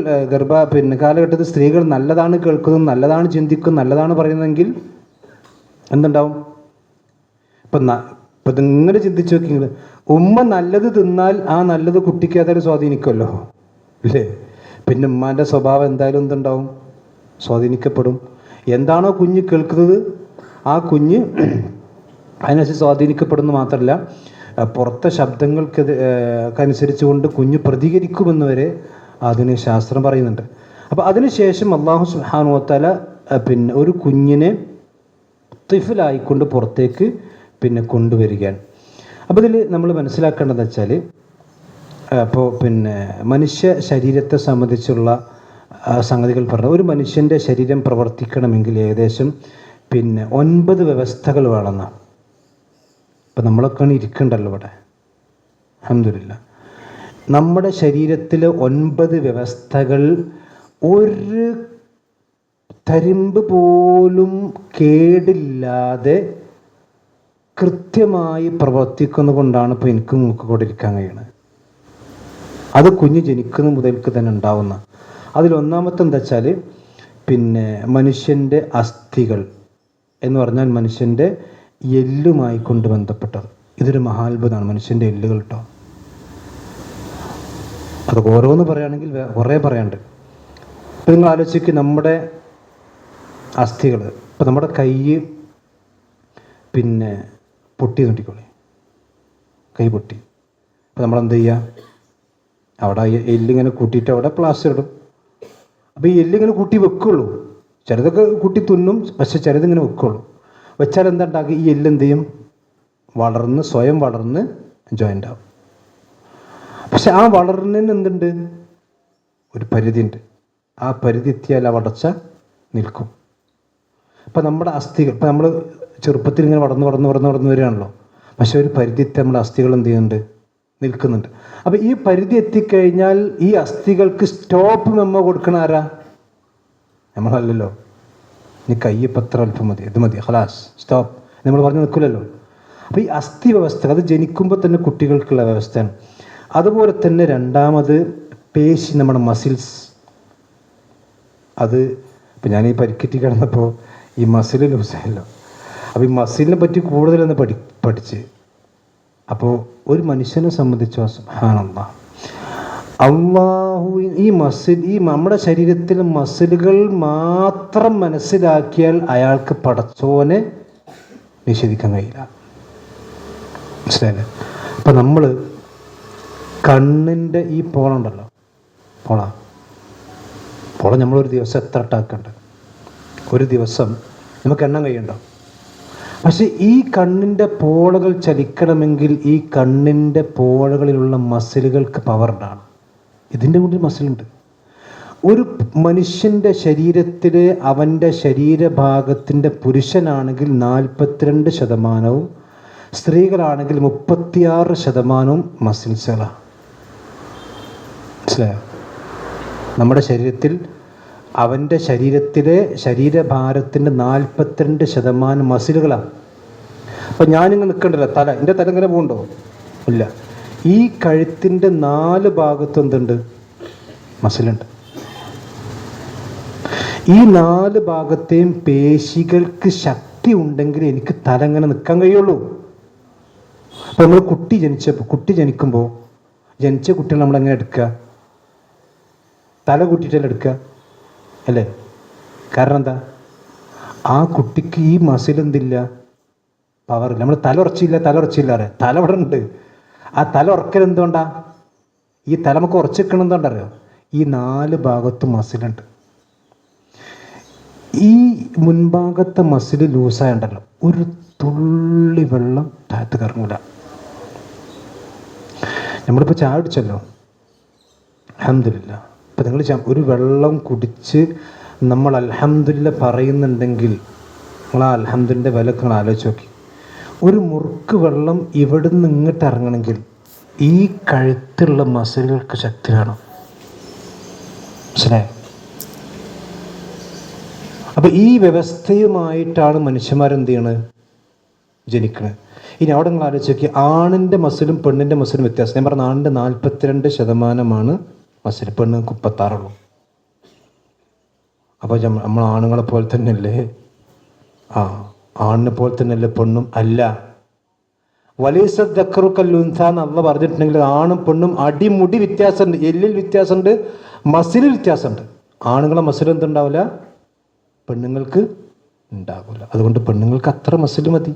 കാലഘട്ടത്തിൽ സ്ത്രീകൾ നല്ലതാണ് കേൾക്കുന്നതും നല്ലതാണ് ചിന്തിക്കുന്നതും നല്ലതാണ് പറയുന്നതെങ്കിൽ എന്തുണ്ടാവും? ഇപ്പം ഇതിങ്ങനെ ചിന്തിച്ച് നോക്കിയെങ്കിൽ ഉമ്മ നല്ലത് തിന്നാൽ ആ നല്ലത് കുട്ടിക്ക് ഏതായാലും സ്വാധീനിക്കുമല്ലോ അല്ലേ? പിന്നെ ഉമ്മാൻ്റെ സ്വഭാവം എന്തായാലും എന്തുണ്ടാവും? സ്വാധീനിക്കപ്പെടും. എന്താണോ കുഞ്ഞ് കേൾക്കുന്നത് ആ കുഞ്ഞ് അതിനനുസരിച്ച് സ്വാധീനിക്കപ്പെടുന്നു. മാത്രമല്ല പുറത്തെ ശബ്ദങ്ങൾക്കനുസരിച്ച് കൊണ്ട് കുഞ്ഞ് പ്രതികരിക്കുമെന്ന് വരെ ആധുനിക ശാസ്ത്രം പറയുന്നുണ്ട്. അപ്പോൾ അതിനുശേഷം അല്ലാഹു സുബ്ഹാനഹു വ തആല ഒരു കുഞ്ഞിനെ തിഫ്ലായിക്കൊണ്ട് പുറത്തേക്ക് കൊണ്ടുവരികയാണ്. അപ്പോൾ ഇതിൽ നമ്മൾ മനസ്സിലാക്കേണ്ടതെന്ന് വെച്ചാൽ, അപ്പോൾ മനുഷ്യ ശരീരത്തെ സംബന്ധിച്ചുള്ള സംഗതികൾ പറഞ്ഞ ഒരു മനുഷ്യൻ്റെ ശരീരം പ്രവർത്തിക്കണമെങ്കിൽ ഏകദേശം 9 വ്യവസ്ഥകൾ വേണമെന്നാണ്. ഇപ്പം നമ്മളൊക്കെ ഇരിക്കണ്ടല്ലോ ഇവിടെ, അൽഹംദുലില്ലാഹ്. നമ്മുടെ ശരീരത്തിൽ 9 വ്യവസ്ഥകൾ ഒരു തരിമ്പ് പോലും കേടില്ലാതെ കൃത്യമായി പ്രവർത്തിക്കുന്നത് കൊണ്ടാണ് ഇപ്പോൾ എനിക്ക് മൂക്കോടെ ഇരിക്കാൻ കഴിയുന്നത്. അത് കുഞ്ഞ് ജനിക്കുന്ന മുതൽക്ക് തന്നെ ഉണ്ടാവുന്ന. അതിലൊന്നാമത്തെ എന്താ വെച്ചാൽ മനുഷ്യൻ്റെ അസ്ഥികൾ എന്ന് പറഞ്ഞാൽ മനുഷ്യൻ്റെ എല്ലുമായി കൊണ്ട് ബന്ധപ്പെട്ടത്. ഇതൊരു മഹാത്ഭുതമാണ്, മനുഷ്യൻ്റെ എല്ലുകൾ കേട്ടോ. അത് ഓരോന്ന് പറയുകയാണെങ്കിൽ കുറേ പറയാണ്ട്. ഇപ്പം നിങ്ങൾ ആലോചിക്ക്, നമ്മുടെ അസ്ഥികൾ, ഇപ്പം നമ്മുടെ കൈ പൊട്ടി നോട്ടിക്കോളെ, കൈ പൊട്ടി. അപ്പം നമ്മളെന്ത് ചെയ്യുക? അവിടെ എല്ലിങ്ങനെ കൂട്ടിയിട്ട് അവിടെ പ്ലാസ്റ്റർ ഇടും. അപ്പോൾ ഈ എല്ലിങ്ങനെ കൂട്ടി വെക്കുള്ളൂ, ചിലതൊക്കെ കുട്ടി തിന്നും, പക്ഷെ ചിലതിങ്ങനെ വെക്കുള്ളൂ. വെച്ചാൽ എന്താ ഉണ്ടാക്കുക, ഈ എല്ലെന്ത് ചെയ്യും, സ്വയം വളർന്ന് ജോയിൻ്റ് ആവും. പക്ഷെ ആ വളർന്നതിന് എന്തുണ്ട്, ഒരു പരിധി ഉണ്ട്. ആ പരിധി എത്തിയാൽ ആ വളർച്ച നിൽക്കും. ഇപ്പം നമ്മുടെ അസ്ഥികൾ, ഇപ്പം നമ്മൾ ചെറുപ്പത്തിൽ ഇങ്ങനെ വളർന്ന് വരികയാണല്ലോ. പക്ഷെ ഒരു പരിധി എത്തി നമ്മുടെ അസ്ഥികൾ എന്ത് ചെയ്യുന്നുണ്ട്, നിൽക്കുന്നുണ്ട്. അപ്പം ഈ പരിധി എത്തിക്കഴിഞ്ഞാൽ ഈ അസ്ഥികൾക്ക് സ്റ്റോപ്പ് മെമ്മോ കൊടുക്കണ ആരാ, നമ്മളല്ലല്ലോ. ഇനി കയ്യപ്പത്ര അല്പം മതി, ഇത് മതി, ഖലാസ് സ്റ്റോപ്പ് നമ്മൾ പറഞ്ഞ് നിൽക്കില്ലല്ലോ. അപ്പോൾ ഈ അസ്ഥി വ്യവസ്ഥ അത് ജനിക്കുമ്പോൾ തന്നെ കുട്ടികൾക്കുള്ള വ്യവസ്ഥയാണ്. അതുപോലെ തന്നെ രണ്ടാമത് പേശി, നമ്മുടെ മസിൽസ്. അത് ഇപ്പം ഞാൻ ഈ പരിക്കെറ്റി കിടന്നപ്പോൾ ഈ മസിൽ ലൂസായല്ലോ. അപ്പോൾ ഈ മസിലിനെ പറ്റി കൂടുതലൊന്ന് പഠിച്ച്. അപ്പോൾ ഒരു മനുഷ്യനെ സംബന്ധിച്ചോ സുബ്ഹാനല്ലാഹ്, അള്ളാഹു ഈ നമ്മുടെ ശരീരത്തിലെ മസിലുകൾ മാത്രം മനസ്സിലാക്കിയാൽ അയാൾക്ക് പടച്ചോനെ നിഷേധിക്കാൻ കഴിയില്ല. മനസ്സിലായില്ലേ? അപ്പം നമ്മൾ കണ്ണിൻ്റെ ഈ പോളുണ്ടല്ലോ, പോള നമ്മളൊരു ദിവസം എത്ര ഇട്ടാക്കേണ്ടത്, ഒരു ദിവസം നമുക്ക് എണ്ണം കഴിയണ്ടോ? പക്ഷെ ഈ കണ്ണിൻ്റെ പോളകൾ ചലിക്കണമെങ്കിൽ ഈ കണ്ണിൻ്റെ പോളകളിലുള്ള മസിലുകൾക്ക് പവർ ഉണ്ടാണ്. ഇതിൻ്റെ കൂടി മസിലുണ്ട്. ഒരു മനുഷ്യൻ്റെ ശരീരത്തിൽ അവൻ്റെ ശരീരഭാഗത്തിൻ്റെ പുരുഷനാണെങ്കിൽ 42%, സ്ത്രീകളാണെങ്കിൽ 36% മസിൽസുകളാണ്. മനസ്സിലായോ? നമ്മുടെ ശരീരത്തിൽ അവൻ്റെ ശരീരത്തിലെ ശരീരഭാരത്തിൻ്റെ 42% മസിലുകളാണ്. അപ്പം ഞാനിങ്ങനെ നിൽക്കണ്ടല്ലോ, എൻ്റെ തല ഇങ്ങനെ പോകണ്ടോ? ഇല്ല. ഈ കഴുത്തിൻ്റെ 4 ഭാഗത്തും എന്തുണ്ട്, മസിലുണ്ട്. ഈ 4 ഭാഗത്തെയും പേശികൾക്ക് ശക്തി ഉണ്ടെങ്കിൽ എനിക്ക് തല ഇങ്ങനെ നിൽക്കാൻ കഴിയുള്ളൂ. അപ്പോൾ നമ്മൾ കുട്ടി ജനിക്കുമ്പോൾ ജനിച്ച കുട്ടികൾ നമ്മളെങ്ങനെ എടുക്കുക, തല കൂട്ടിയിട്ടല്ലേ എടുക്കുക അല്ലേ? കാരണം എന്താ, ആ കുട്ടിക്ക് ഈ മസിൽ എന്തില്ല, പവറില്ല. നമ്മൾ തല ഉറച്ചില്ല അറിയാം, തല ഇവിടെ ഉണ്ട്. ആ തല ഉറക്കൽ എന്തുകൊണ്ടാ, ഈ തല നമുക്ക് ഉറച്ചിരിക്കണം എന്തുകൊണ്ടറിയോ, ഈ 4 ഭാഗത്തും മസിലുണ്ട്. ഈ മുൻഭാഗത്തെ മസിൽ ലൂസായുണ്ടല്ലോ, ഒരു തുള്ളി വെള്ളം താഴത്ത് കറങ്ങൂല. നമ്മളിപ്പോൾ ചായ കുടിച്ചല്ലോ, അൽഹംദുലില്ലാ. ഇപ്പം നിങ്ങൾ ഒരു വെള്ളം കുടിച്ച് നമ്മൾ അൽഹംദുലില്ലാ പറയുന്നുണ്ടെങ്കിൽ നിങ്ങൾ ആ അൽഹംദുലിൻ്റെ വില നിങ്ങൾ ആലോചിച്ച് നോക്കി. ഒരു മുറുക്ക് വെള്ളം ഇവിടുന്ന് ഇങ്ങോട്ട് ഇറങ്ങണമെങ്കിൽ ഈ കഴുത്തുള്ള മസിലുകൾക്ക് ശക്തി വേണം. മനസ്സിലായോ? അപ്പം ഈ വ്യവസ്ഥയുമായിട്ടാണ് മനുഷ്യന്മാരെന്ത് ചെയ്യണത്, ജനിക്കണത്. ഇനി അവിടെ നിങ്ങൾ ആലോചിച്ച് നോക്കി, ആണിൻ്റെ മസിലും പെണ്ണിൻ്റെ മസിലും വ്യത്യാസം. ഞാൻ പറഞ്ഞ ആണിൻ്റെ 42% മസിൽ, പെണ്ണുങ്ങൾക്ക് 36%. അപ്പോൾ നമ്മൾ ആണുങ്ങളെ പോലെ തന്നെയല്ലേ, ആണിനെ പോലെ തന്നെയല്ലേ പെണ്ണും? അല്ല. വലൈസ ദക്കറു കല്ലുൻസാ എന്ന് അള്ളാഹ് പറഞ്ഞിട്ടുണ്ടെങ്കിൽ ആണും പെണ്ണും അടിമുടി വ്യത്യാസമുണ്ട്, എല്ലിൽ വ്യത്യാസമുണ്ട്, മസിലിൽ വ്യത്യാസമുണ്ട്. ആണുങ്ങളെ മസിൽ എന്തുണ്ടാവില്ല, പെണ്ണുങ്ങൾക്ക് ഉണ്ടാവില്ല. അതുകൊണ്ട് പെണ്ണുങ്ങൾക്ക് അത്ര മസിൽ മതി,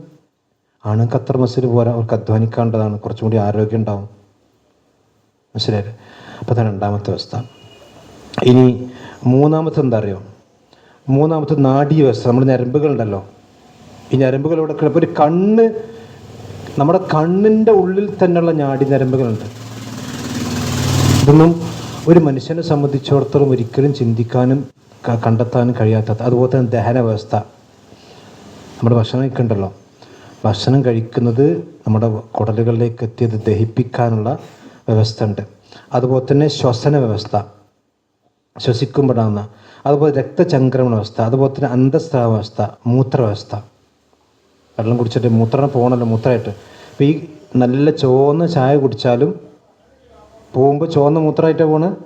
ആണുങ്ങൾക്ക് അത്ര മസിൽ പോരാ. അവർക്ക് അധ്വാനിക്കേണ്ടതാണ്, കുറച്ചും കൂടി ആരോഗ്യം ഉണ്ടാവും. മനസ്സിലായില്ലേ? അപ്പോൾ അതാണ് രണ്ടാമത്തെ അവസ്ഥ. ഇനി മൂന്നാമത്തെ എന്താ അറിയോ, മൂന്നാമത്തെ നാഡീ വ്യവസ്ഥ. നമ്മുടെ ഞരമ്പുകളുണ്ടല്ലോ, ഈ ഞരമ്പുകൾ ഇവിടെ ഇപ്പോൾ ഒരു കണ്ണ്, നമ്മുടെ കണ്ണിൻ്റെ ഉള്ളിൽ തന്നെയുള്ള നാഡി ഞരമ്പുകളുണ്ട്. ഇതൊന്നും ഒരു മനുഷ്യനെ സംബന്ധിച്ചിടത്തോളം ഒരിക്കലും ചിന്തിക്കാനും കണ്ടെത്താനും കഴിയാത്തത്. അതുപോലെ തന്നെ ദഹന വ്യവസ്ഥ. നമ്മുടെ ഭക്ഷണം കഴിക്കണ്ടല്ലോ, ഭക്ഷണം കഴിക്കുന്നത് നമ്മുടെ കുടലുകളിലേക്ക് എത്തിയത് ദഹിപ്പിക്കാനുള്ള വ്യവസ്ഥ ഉണ്ട്. അതുപോലെ തന്നെ ശ്വസന വ്യവസ്ഥ, ശ്വസിക്കുമ്പോഴാണ്. അതുപോലെ രക്തചംക്രമണ വ്യവസ്ഥ, അതുപോലെ തന്നെ അന്തസ്രാവ വ്യവസ്ഥ, മൂത്രവ്യവസ്ഥ. വെള്ളം കുടിച്ചിട്ട് മൂത്രം പോകണമല്ലോ, മൂത്രമായിട്ട്. അപ്പോൾ ഈ നല്ല ചുവന്ന ചായ കുടിച്ചാലും പോകുമ്പോൾ ചുവന്ന മൂത്രമായിട്ടാണ് പോണത്.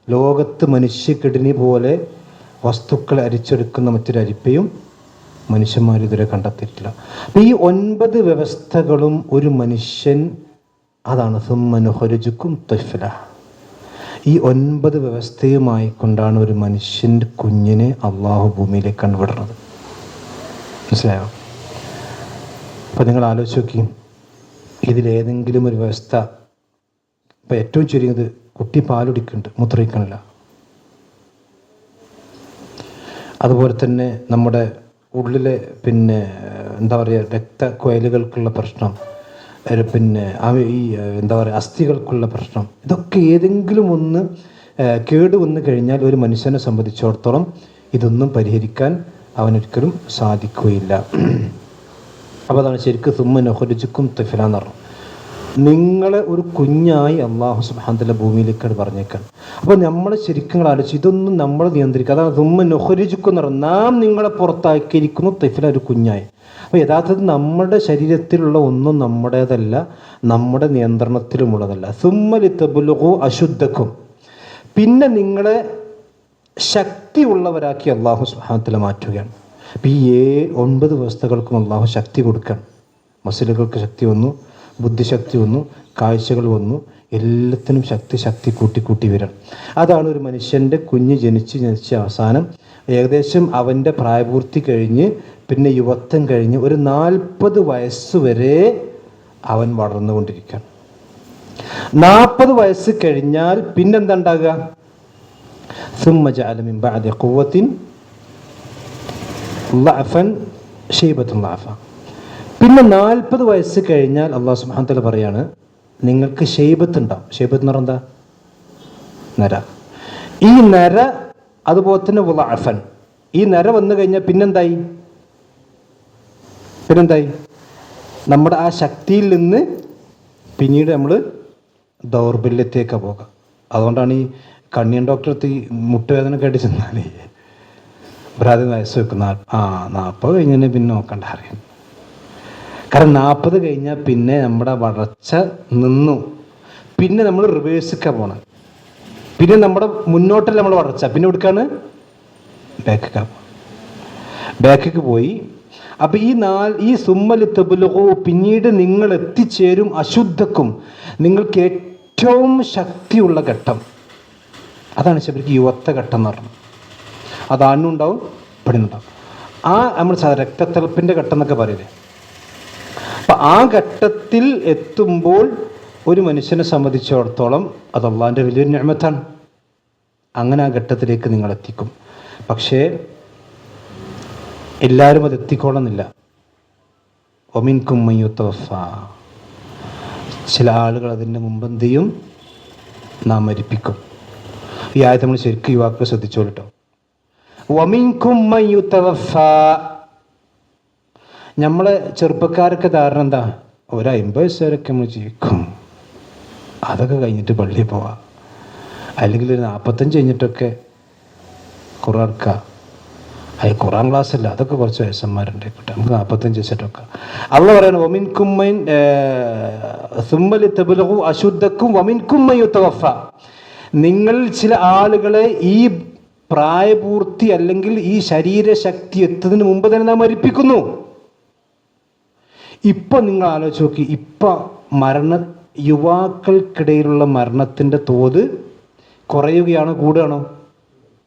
ലോകത്ത് മനുഷ്യ കിഡ്നി പോലെ വസ്തുക്കൾ അരിച്ചെടുക്കുന്ന മറ്റൊരു അരിപ്പയും മനുഷ്യന്മാർ ഇതുവരെ കണ്ടെത്തിയിട്ടില്ല. അപ്പോൾ ഈ 9 വ്യവസ്ഥകളും ഒരു മനുഷ്യൻ, അതാണ് സുമ്മനുഹരുജുക്കും ത്വഫ്ല. ഈ 9 വ്യവസ്ഥയുമായി കൊണ്ടാണ് ഒരു മനുഷ്യൻ്റെ കുഞ്ഞിനെ അള്ളാഹു ഭൂമിയിലേക്ക് കണ്ടുവിടുന്നത്. മനസ്സിലായോ? അപ്പോൾ നിങ്ങൾ ആലോചിച്ച് നോക്കി, ഇതിലേതെങ്കിലും ഒരു വ്യവസ്ഥ, ഇപ്പോൾ ഏറ്റവും ചുരുങ്ങിയത് കുട്ടി പാലുടിക്കുന്നുണ്ട്, മൂത്രമൊഴിക്കണില്ല. അതുപോലെ തന്നെ നമ്മുടെ ഉള്ളിലെ എന്താ പറയുക രക്തക്കൊയലുകൾക്കുള്ള പ്രശ്നം, ഈ എന്താ പറയുക അസ്ഥികൾക്കുള്ള പ്രശ്നം, ഇതൊക്കെ ഏതെങ്കിലും ഒന്ന് കേട് വന്നു കഴിഞ്ഞാൽ ഒരു മനുഷ്യനെ സംബന്ധിച്ചിടത്തോളം ഇതൊന്നും പരിഹരിക്കാൻ അവനൊരിക്കലും സാധിക്കുകയില്ല. അപ്പോൾ അതാണ് ശരിക്കും സുമ്മ നഖ്റുജുക്കും ത്വഫ്ല എന്ന് പറഞ്ഞു. നിങ്ങളെ ഒരു കുഞ്ഞായി അള്ളാഹു സുബ്ഹാനഹു വ തആല ഭൂമിയിലേക്കാണ് പറഞ്ഞേക്കാൻ. അപ്പോൾ നമ്മൾ ശരിക്കും ആലോചിച്ച് ഇതൊന്നും നമ്മൾ നിയന്ത്രിക്കുക. അതാണ് സുമ്മ നഖ്റുജുക്കും എന്ന് പറഞ്ഞാൽ നാം നിങ്ങളെ പുറത്താക്കിയിരിക്കുന്നു ത്വഫ്ല, ഒരു കുഞ്ഞായി. അപ്പോൾ യഥാർത്ഥത്തിൽ നമ്മുടെ ശരീരത്തിലുള്ള ഒന്നും നമ്മുടേതല്ല, നമ്മുടെ നിയന്ത്രണത്തിലുമുള്ളതല്ല. സുമ്മ ലിതബ്ലുഗു അശുദ്ധക്കും, പിന്നെ നിങ്ങളെ ശക്തിയുള്ളവരാക്കി അള്ളാഹു സുബ്ഹാനഹു വ തആല മാറ്റുകയാണ്. അപ്പോൾ ഈ 9 വ്യവസ്ഥകൾക്കും അള്ളാഹു ശക്തി കൊടുക്കണം. മസിലുകൾക്ക് ശക്തി വന്നു, ബുദ്ധിശക്തി വന്നു, കാഴ്ചകൾ വന്നു, എല്ലാത്തിനും ശക്തി കൂട്ടി വരണം. അതാണ് ഒരു മനുഷ്യൻ്റെ കുഞ്ഞ് ജനിച്ച് അവസാനം ഏകദേശം അവൻ്റെ പ്രായപൂർത്തി കഴിഞ്ഞ് പിന്നെ യുവത്വം കഴിഞ്ഞ് ഒരു 40 വയസ്സ് വരെ അവൻ വളർന്നുകൊണ്ടിരിക്കുകയാണ്. 40 വയസ്സ് കഴിഞ്ഞാൽ പിന്നെന്താ ഉണ്ടാകുക? ثم جعل من بعد قوة ضعفا شيبة ضعفا. പിന്നെ 40 വയസ്സ് കഴിഞ്ഞാൽ അള്ളാഹു സുബ്ഹാനഹു വ തആല പറയാണ് നിങ്ങൾക്ക് ഷെയ്ബത്ത് ഉണ്ടാവും. ഷെയ്ബത്ത് എന്ന് പറഞ്ഞാൽ നര. ഈ നര അതുപോലെ തന്നെ ളഅഫൻ, ഈ നര വന്നു കഴിഞ്ഞാൽ പിന്നെന്തായി? നമ്മുടെ ആ ശക്തിയിൽ നിന്ന് പിന്നീട് നമ്മൾ ദൗർബല്യത്തേക്കാണ് പോകുക. അതുകൊണ്ടാണ് ഈ കണ്ണിയൻ ഡോക്ടറെ മുട്ടുവേദന കേട്ട് ചെന്നാലേ ഒരാദ്യം വയസ്സ് വെക്കുന്ന 40 കഴിഞ്ഞാൽ പിന്നെ നോക്കണ്ട അറിയാം. കാരണം 40 കഴിഞ്ഞാൽ പിന്നെ നമ്മുടെ വളർച്ച നിന്നു. പിന്നെ നമ്മൾ റിവേഴ്സിക്കാണ് പോകണം. പിന്നെ നമ്മുടെ മുന്നോട്ടല്ല നമ്മൾ വളർച്ച, പിന്നെ എവിടേക്കാണ്? ബാക്കിക്ക് പോയി. അപ്പം ഈ സുമ്മൽ തബ്ലുഗു, പിന്നീട് നിങ്ങൾ എത്തിച്ചേരും അശുദ്ധക്കും, നിങ്ങൾക്ക് ഏറ്റവും ശക്തിയുള്ള ഘട്ടം. അതാണ് ശരിക്കും യുവത്വ ഘട്ടം എന്ന് പറഞ്ഞത്. അത് ആണിനുണ്ടാവും പെണ്ണിനുണ്ടാവും. നമ്മൾ രക്തത്തിളപ്പിൻ്റെ ഘട്ടം എന്നൊക്കെ പറയില്ലേ. അപ്പം ആ ഘട്ടത്തിൽ എത്തുമ്പോൾ ഒരു മനുഷ്യനെ സംബന്ധിച്ചിടത്തോളം അത് അള്ളാഹിൻ്റെ വലിയൊരു നിഅമത്താണ്. അങ്ങനെ ആ ഘട്ടത്തിലേക്ക് നിങ്ങൾ എത്തിക്കും. പക്ഷേ എല്ലാവരും അത് എത്തിക്കോളുന്നില്ല. വമിൻകും മൻ യുതവഫ, ചില ആളുകൾ അതിൻ്റെ മുമ്പെന്ത് ചെയ്യും? നാം മരിപ്പിക്കും. ഈ ആയത്ത് നമ്മൾ ശരിക്കും യുവാക്കൾ ശ്രദ്ധിച്ചോളൂ. വമിൻകും മൻ യുതവഫ, നമ്മളെ ചെറുപ്പക്കാരൊക്കെ ധാരണ എന്താ? ഒരു 50 വയസ്സുവരെയൊക്കെ നമ്മൾ ജീവിക്കും, അതൊക്കെ കഴിഞ്ഞിട്ട് പള്ളിയിൽ പോവാം, അല്ലെങ്കിൽ ഒരു 45 കഴിഞ്ഞിട്ടൊക്കെ ഖുർആൻ എടുക്കുക. അത് ഖുർആൻ ക്ലാസ് അല്ല, അതൊക്കെ കുറച്ച് വയസ്സന്മാരുണ്ട്, നമുക്ക് 45 വയസ്സിട്ടൊക്കെ. അള്ളാഹ് പറയണം വമിൻകും മൻ സുമ്മ ലിതബ്ലുഗു അശുദ്ധക്കും വമിൻകും മൻ യുതവഫ, നിങ്ങളിൽ ചില ആളുകളെ ഈ പ്രായപൂർത്തി അല്ലെങ്കിൽ ഈ ശരീരശക്തി എത്തുന്നതിന് മുമ്പ് തന്നെ നാം മരിപ്പിക്കുന്നു. ഇപ്പം നിങ്ങൾ ആലോചിച്ച് നോക്കി, ഇപ്പം യുവാക്കൾക്കിടയിലുള്ള മരണത്തിൻ്റെ തോത് കുറയുകയാണോ കൂടുകയാണോ?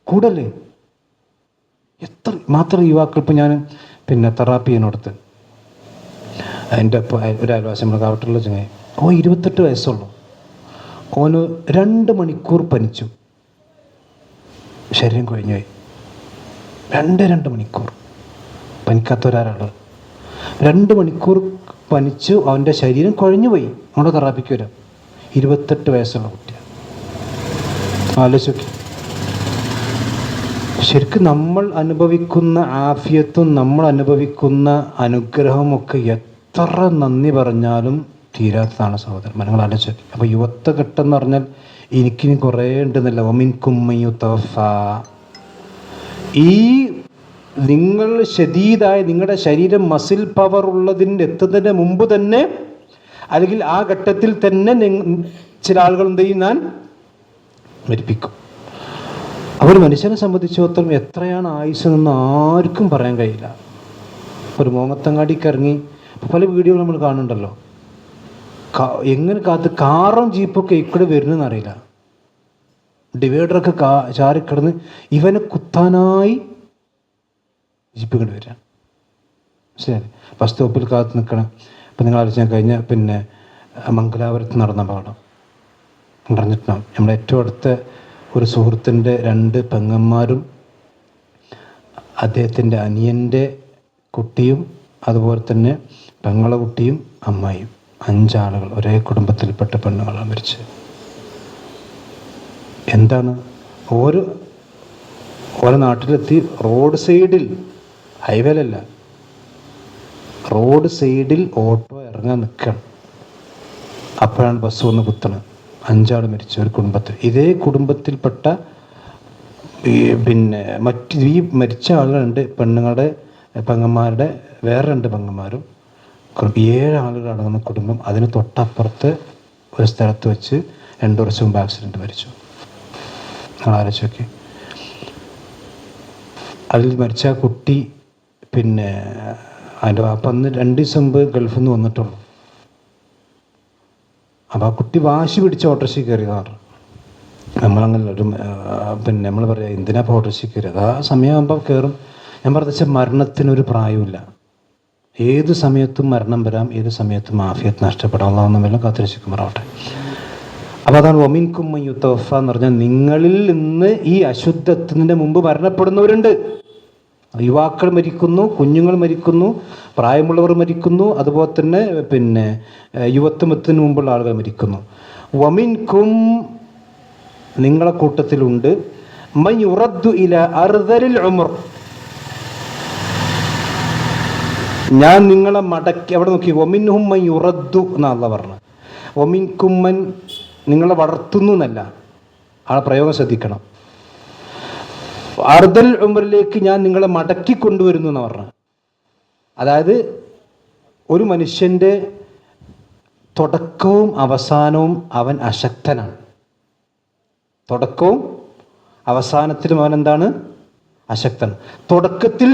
കൂടല്ലേ. മാത്രം യുവാക്കൾ. ഇപ്പം ഞാൻ തെറാപ്പി ചെയ്യുന്നിടത്ത് എൻ്റെ ഒരു അയൽവാസി നമ്മൾ കാവട്ടുള്ള ചങ്ങായി, 28 വയസ്സുള്ളൂ. ഓന് 2 മണിക്കൂർ പനിച്ചു, ശരീരം കൊഴിഞ്ഞുപോയി. 2 മണിക്കൂർ പനിക്കാത്ത ഒരാൾ 2 മണിക്കൂർ പനിച്ചു, അവൻ്റെ ശരീരം കുഴഞ്ഞുപോയി. നമ്മുടെ തെറാപ്പിക്ക് വരാം. 28 വയസ്സുള്ള കുട്ടിയാണ്. ആലോചിച്ച്. ശരിക്കും നമ്മൾ അനുഭവിക്കുന്ന ആഫിയത്തും നമ്മൾ അനുഭവിക്കുന്ന അനുഗ്രഹമൊക്കെ എത്ര നന്ദി പറഞ്ഞാലും തീരാത്തതാണ് സഹോദരൻ. നിങ്ങൾ ആലോചിച്ച്. അപ്പോൾ യുവത്വ ഘട്ടം എന്ന് പറഞ്ഞാൽ എനിക്കിനി കുറേ ഉണ്ടെന്നല്ല. വമിൻകും മൻ യുതവഫ, ഈ നിങ്ങൾ ശദീദായ നിങ്ങളുടെ ശരീരം മസിൽ പവർ ഉള്ളതിൻ്റെ എത്തുന്നതിന് മുമ്പ് തന്നെ, അല്ലെങ്കിൽ ആ ഘട്ടത്തിൽ തന്നെ ചില ആളുകൾ എന്ത് ചെയ്യും? ഞാൻ മരിപ്പിക്കും. അവർ മനുഷ്യനെ സംബന്ധിച്ചിടത്തോളം എത്രയാണ് ആയുസ് എന്ന് ആർക്കും പറയാൻ കഴിയില്ല. ഒരു മോങ്ങത്തങ്ങാടിക്ക് ഇറങ്ങി പല വീഡിയോകൾ നമ്മൾ കാണുന്നുണ്ടല്ലോ, എങ്ങനെ കാറും ജീപ്പൊക്കെ ഇക്കൂടെ വരുന്നതെന്ന് അറിയില്ല. ഡിവൈഡറൊക്കെ ചാറിക്കിടന്ന് ഇവനെ കുത്താനായി ജീപ്പ് കൊണ്ട് വരിക. ശരി, ബസ് സ്റ്റോപ്പിൽ കാത്ത് നിൽക്കണം. ഇപ്പം നിങ്ങൾ ആലോചിച്ചാൽ കഴിഞ്ഞ മംഗലാപുരത്ത് നടന്ന അപകടം നമ്മുടെ ഏറ്റവും അടുത്ത ഒരു സുഹൃത്തിൻ്റെ 2 പെങ്ങന്മാരും അദ്ദേഹത്തിൻ്റെ അനിയൻ്റെ കുട്ടിയും അതുപോലെ തന്നെ പെങ്ങളെ കുട്ടിയും അമ്മായിയും 5 ആളുകൾ ഒരേ കുടുംബത്തിൽപ്പെട്ട പെണ്ണുങ്ങളാണ് മരിച്ചത്. എന്താണ് ഓരോ നാട്ടിലെത്തി റോഡ് സൈഡിൽ, ഹൈവേലല്ല, റോഡ് സൈഡിൽ ഓട്ടോ ഇറങ്ങാൻ നിൽക്കണം. അപ്പോഴാണ് ബസ് വന്ന് കുത്തണത്. 5 ആൾ മരിച്ചു ഒരു കുടുംബത്തിൽ. ഇതേ കുടുംബത്തിൽപ്പെട്ട പിന്നെ ഈ മരിച്ച ആളുകളുണ്ട്, പെങ്ങന്മാരുടെ വേറെ 2 പെങ്ങന്മാരും 7 ആളുകൾ അടങ്ങുന്ന കുടുംബം. അതിന് തൊട്ടപ്പുറത്ത് ഒരു സ്ഥലത്ത് വെച്ച് 2 വർഷം മുമ്പ് ആക്സിഡൻറ്റ് മരിച്ചു. നിങ്ങൾ ആലോചിച്ച് നോക്കി. അതിൽ മരിച്ച കുട്ടി പിന്നെ അതിൻ്റെ വാപ്പ അന്ന് 2 ദിവസം മുമ്പ് ഗൾഫിൽ നിന്ന് വന്നിട്ടുള്ളൂ. അപ്പോൾ ആ കുട്ടി വാശി പിടിച്ച ഓട്ടോറിക്ഷ കയറിയതാണ്. നമ്മളങ്ങനെ പിന്നെ നമ്മൾ പറയാം എന്തിനാ ഇപ്പോൾ ഓട്ടോറിക്ഷ കയറിയത്, ആ സമയമാകുമ്പോൾ കയറും. ഞാൻ പറഞ്ഞ മരണത്തിനൊരു പ്രായമില്ല. ഏത് സമയത്തും മരണം വരാം, ഏത് സമയത്തും ആഫിയത്ത് നഷ്ടപ്പെടാം. അള്ളാഹു നമ്മെല്ലാം കാത്തിരക്ഷിക്കുമാറാവട്ടെ. അപ്പോൾ അതാണ് വമിൻകും മൻ യുതവഫ എന്ന് പറഞ്ഞാൽ, നിങ്ങളിൽ നിന്ന് ഈ അശുദ്ധത്തിൻ്റെ മുമ്പ് മരണപ്പെടുന്നവരുണ്ട്. യുവാക്കൾ മരിക്കുന്നു, കുഞ്ഞുങ്ങൾ മരിക്കുന്നു, പ്രായമുള്ളവർ മരിക്കുന്നു, അതുപോലെ തന്നെ പിന്നെ യുവത്വത്തിന് മുമ്പുള്ള ആളുകൾ മരിക്കുന്നു. വമിൻകും നിങ്ങളെ കൂട്ടത്തിലുണ്ട് മൻ യുറദ്ദു ഇല അർദലിൽ ഉമർ, ഞാൻ നിങ്ങളെ മടക്കി. അവിടെ നോക്കി, വമിൻഹും മൻ യുറദ്ദു എന്നാണ് പറഞ്ഞത്. വമിൻകും മൻ നിങ്ങളെ വളർത്തുന്നു എന്നല്ല, ആ പ്രയോഗം ശ്രദ്ധിക്കണം. അർദൽ ഉമറിലേക്ക് ഞാൻ നിങ്ങളെ മടക്കി കൊണ്ടുവരുന്നു എന്ന് പറഞ്ഞത്. അതായത് ഒരു മനുഷ്യൻ്റെ തുടക്കവും അവസാനവും അവൻ അശക്തനാണ്. തുടക്കവും അവസാനത്തിലും അവൻ എന്താണ്? അശക്തൻ. തുടക്കത്തിൽ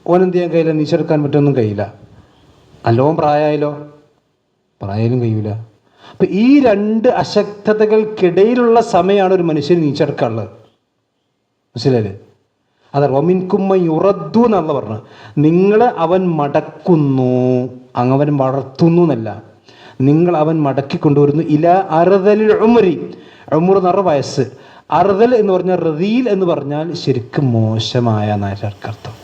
ഓനെന്ത് ചെയ്യാൻ കഴിയില്ല, നീച്ചെടുക്കാൻ പറ്റൊന്നും കഴിയില്ല. നല്ലോണം പ്രായമായാലോ, പ്രായാലും കഴിയില്ല. അപ്പം ഈ 2 അശക്തതകൾക്കിടയിലുള്ള സമയമാണ് ഒരു മനുഷ്യന് നീച്ചെടുക്കാനുള്ളത്. മനസ്സിലായില്ലേ? അതെ, വമിൻകും മൻ യുറദ്ദു എന്നല്ല പറഞ്ഞത്. നിങ്ങളെ അവൻ മടക്കുന്നു, അവൻ വളർത്തുന്നു എന്നല്ല, അവൻ മടക്കി കൊണ്ടുവരുന്നു. ഇല അർദലിൽ ഉമരി, ഉമർ എന്ന് പറഞ്ഞ വയസ്സ്. അർദൽ എന്ന് പറഞ്ഞാൽ റദീൽ എന്ന് പറഞ്ഞാൽ ശരിക്കും മോശമായ എന്നർത്ഥം.